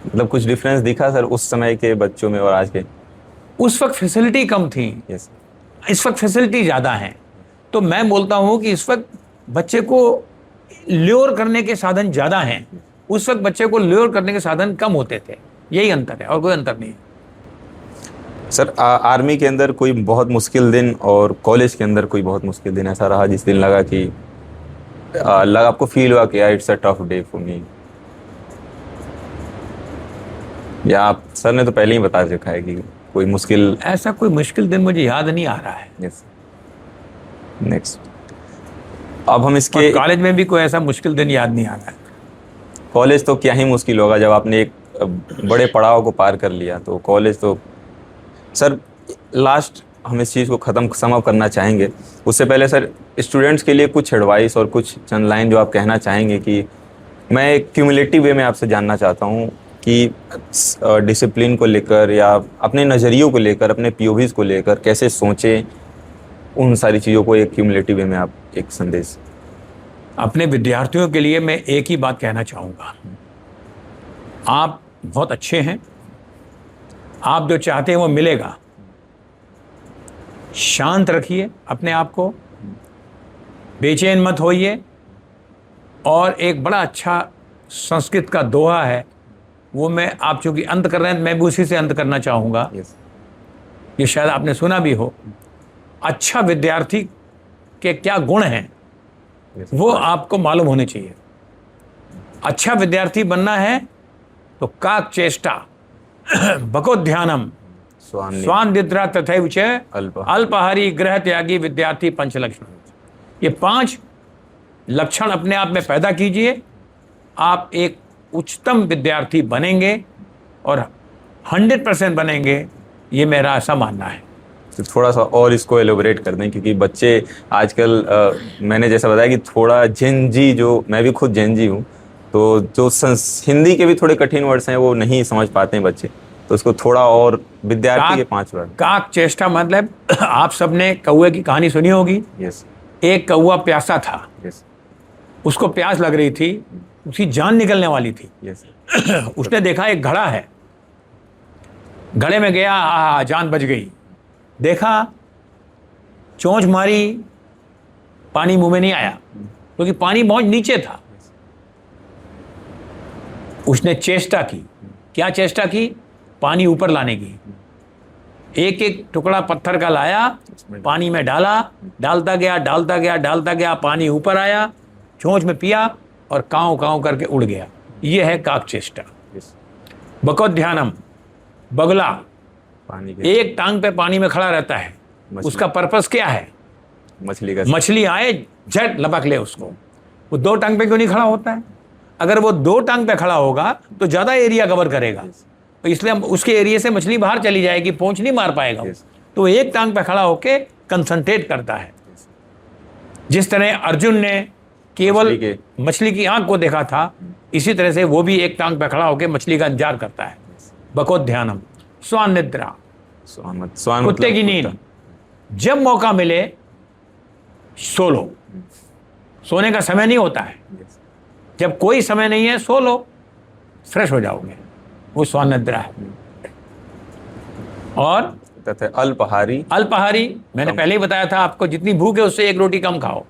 मतलब कुछ डिफरेंस दिखा सर उस समय के बच्चों में और आज के? उस वक्त फैसिलिटी कम थी, इस वक्त फैसिलिटी ज़्यादा है। तो मैं बोलता हूँ कि इस वक्त बच्चे को ल्योर करने के साधन ज़्यादा हैं, उस वक्त बच्चे को ल्योर करने के साधन कम होते थे। यही अंतर है और कोई अंतर नहीं है। सर आर्मी के अंदर कोई बहुत मुश्किल दिन और कॉलेज के अंदर कोई बहुत मुश्किल दिन ऐसा रहा जिस दिन लगा कि आपको फील हुआ कि it's a tough day for me? या आप सर ने तो पहले ही बता रखा है कि कोई मुश्किल? ऐसा कोई मुश्किल दिन मुझे याद नहीं आ रहा है। यस। नेक्स्ट, अब हम इसके कॉलेज में भी कोई ऐसा मुश्किल दिन याद नहीं आ रहा है। कॉलेज तो क्या ही मुश्किल होगा जब आपने एक बड़े पड़ाव को पार कर लिया, तो कॉलेज तो सर लास्ट हम इस चीज़ को ख़त्म सम अप करना चाहेंगे। उससे पहले सर स्टूडेंट्स के लिए कुछ एडवाइस और कुछ चंद लाइन जो आप कहना चाहेंगे कि मैं एक क्यूमुलेटिव वे में आपसे जानना चाहता हूँ कि डिसिप्लिन को लेकर या अपने नज़रियों को लेकर, अपने पीओवीज़ को लेकर कैसे सोचें, उन सारी चीज़ों को एक क्यूमुलेटिव वे में आप एक संदेश। अपने विद्यार्थियों के लिए मैं एक ही बात कहना चाहूँगा, आप बहुत अच्छे हैं, आप जो चाहते हैं वो मिलेगा। शांत रखिए अपने आप को, बेचैन मत होइए। और एक बड़ा अच्छा संस्कृत का दोहा है, वो मैं, आप चूंकि अंत कर रहे हैं, मैं भी उसी से अंत करना चाहूँगा। ये शायद आपने सुना भी हो। अच्छा विद्यार्थी के क्या गुण हैं वो आपको मालूम होने चाहिए। अच्छा विद्यार्थी बनना है तो काक चेष्टा, भगवद्ध्यानम, स्वान्निद्रा तथैव च अल्पाहारी, ग्रह त्यागी, विद्यार्थी पंचलक्षण। ये 5 लक्षण अपने आप में पैदा कीजिए, आप एक उच्चतम विद्यार्थी बनेंगे और 100% बनेंगे, ये मेरा ऐसा मानना है। तो थोड़ा सा और इसको एलोबरेट कर दें, क्योंकि बच्चे आजकल मैंने जैसा बताया कि थोड़ा जेनजी, जो मैं भी खुद जेनजी हूँ, तो जो हिंदी के भी थोड़े कठिन वर्ड्स हैं वो नहीं समझ पाते हैं बच्चे, तो इसको थोड़ा और विद्यार्थी के 5 वर्ड। काक चेष्टा मतलब आप सबने कौवे की कहानी सुनी होगी। यस। एक कौवा प्यासा था। यस। उसको प्यास लग रही थी, उसकी जान निकलने वाली थी। यस। उसने देखा एक घड़ा है, घड़े में गया, जान बच गई। देखा, चोंच मारी, पानी मुंह में नहीं आया क्योंकि पानी बहुत नीचे था। उसने चेष्टा की। क्या चेष्टा की? पानी ऊपर लाने की। एक एक टुकड़ा पत्थर का लाया, पानी में डाला, डालता गया, डालता गया, डालता गया, पानी ऊपर आया, चोंच में पिया और कांव कांव करके उड़ गया। ये है काक चेष्टा। भगवद्ध्यानम, बगला एक टांग पे पानी में खड़ा रहता है, उसका पर्पस क्या है? मछली आए झट लपक ले उसको। वो 2 टांग पे क्यों नहीं खड़ा होता है? अगर वो 2 टांग पे खड़ा होगा तो ज्यादा एरिया कवर करेगा, तो इसलिए उसके एरिया से मछली बाहर चली जाएगी, पहुंच नहीं मार पाएगा। तो एक टांग पे खड़ा होके कंसंट्रेट करता है। जिस तरह अर्जुन ने केवल मछली की आंख को देखा था, इसी तरह से वो भी एक टांग पे खड़ा होकर मछली का इंतजार करता है। बको ध्यानम, स्वान निद्रा, कुत्ते की नींद। जब मौका मिले सो लो, सोने का समय नहीं होता है, जब कोई समय नहीं है सो लो, फ्रेश हो जाओगे, वो स्वान निद्रा है। और अल्पाहारी, अल्पाहारी मैंने पहले ही बताया था आपको, जितनी भूख है उससे एक रोटी कम खाओ।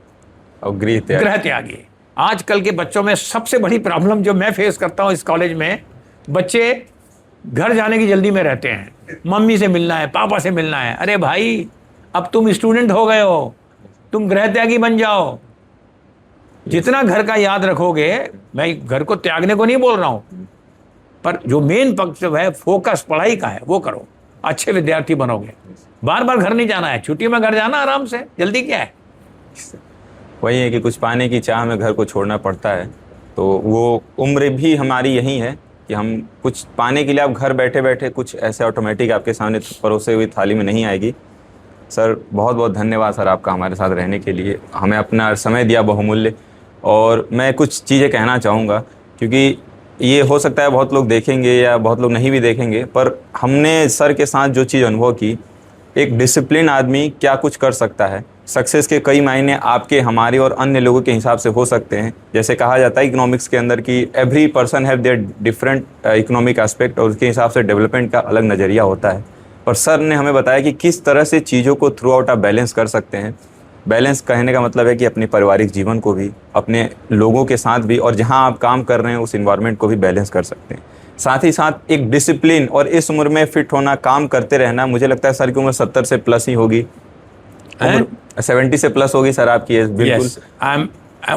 और गृह त्यागी। आजकल के बच्चों में सबसे बड़ी प्रॉब्लम जो मैं फेस करता हूँ इस कॉलेज में, बच्चे घर जाने की जल्दी में रहते हैं, मम्मी से मिलना है, पापा से मिलना है। अरे भाई, अब तुम स्टूडेंट हो गए हो, तुम गृह त्यागी बन जाओ। जितना घर का याद रखोगे, मैं घर को त्यागने को नहीं बोल रहा हूँ, पर जो मेन पक्ष है फोकस पढ़ाई का है वो करो, अच्छे विद्यार्थी बनोगे। बार बार घर नहीं जाना है, छुट्टी में घर जाना आराम से, जल्दी क्या है। वही है कि कुछ पाने की चाह में घर को छोड़ना पड़ता है, तो वो उम्र भी हमारी यही है कि हम कुछ पाने के लिए, आप घर बैठे बैठे कुछ ऐसे ऑटोमेटिक आपके सामने परोसे हुई थाली में नहीं आएगी। सर बहुत बहुत धन्यवाद सर आपका हमारे साथ रहने के लिए, हमें अपना समय दिया बहुमूल्य। और मैं कुछ चीज़ें कहना चाहूँगा, क्योंकि ये हो सकता है बहुत लोग देखेंगे या बहुत लोग नहीं भी देखेंगे, पर हमने सर के साथ जो चीज़ अनुभव की, एक डिसिप्लिन आदमी क्या कुछ कर सकता है। सक्सेस के कई मायने आपके, हमारे और अन्य लोगों के हिसाब से हो सकते हैं। जैसे कहा जाता है इकोनॉमिक्स के अंदर कि every person have their different economic aspect, और उसके हिसाब से डेवलपमेंट का अलग नज़रिया होता है। पर सर ने हमें बताया कि किस तरह से चीज़ों को थ्रू आउट आप बैलेंस कर सकते हैं। बैलेंस कहने का मतलब है कि अपने पारिवारिक जीवन को भी, अपने लोगों के साथ भी, और जहाँ आप काम कर रहे हैं उस इन्वायरमेंट को भी बैलेंस कर सकते हैं। साथ ही साथ एक डिसिप्लिन, और इस उम्र में फिट होना, काम करते रहना। मुझे लगता है सर की उम्र 70 से प्लस ही होगी, 70 से प्लस होगी सर आपकी एज। बिल्कुल, आई एम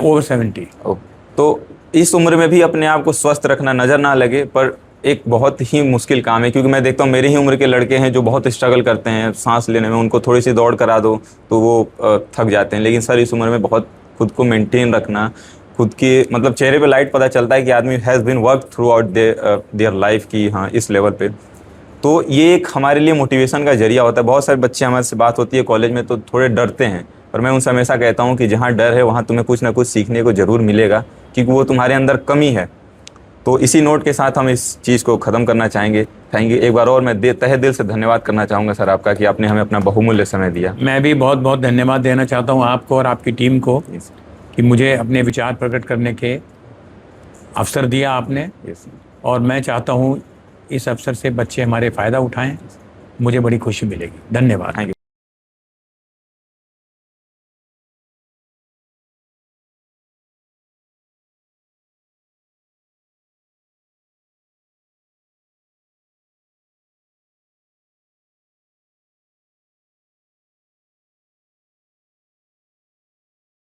ओवर 70। तो इस उम्र में भी अपने आप को स्वस्थ रखना, नज़र ना लगे, पर एक बहुत ही मुश्किल काम है। क्योंकि मैं देखता हूँ मेरी ही उम्र के लड़के हैं जो बहुत स्ट्रगल करते हैं सांस लेने में, उनको थोड़ी सी दौड़ करा दो तो वो थक जाते हैं। लेकिन सर इस उम्र में बहुत खुद को मेंटेन रखना, खुद के मतलब चेहरे पे लाइट पता चलता है कि आदमी has been work throughout their life की, हाँ इस लेवल पे। तो ये एक हमारे लिए मोटिवेशन का जरिया होता है। बहुत सारे बच्चे हमारे से बात होती है कॉलेज में तो थोड़े डरते हैं, पर मैं उनसे हमेशा कहता हूँ कि जहाँ डर है वहाँ तुम्हें कुछ ना कुछ सीखने को ज़रूर मिलेगा, क्योंकि वो तुम्हारे अंदर कमी है। तो इसी नोट के साथ हम इस चीज़ को ख़त्म करना चाहेंगे। एक बार और मैं तहे दिल से धन्यवाद करना चाहूँगा सर आपका कि आपने हमें अपना बहुमूल्य समय दिया। मैं भी बहुत बहुत धन्यवाद देना चाहता हूँ आपको और आपकी टीम को कि मुझे अपने विचार प्रकट करने के अवसर दिया आपने। और मैं चाहता हूँ इस अवसर से बच्चे हमारे फ़ायदा उठाएं, मुझे बड़ी खुशी मिलेगी। धन्यवाद।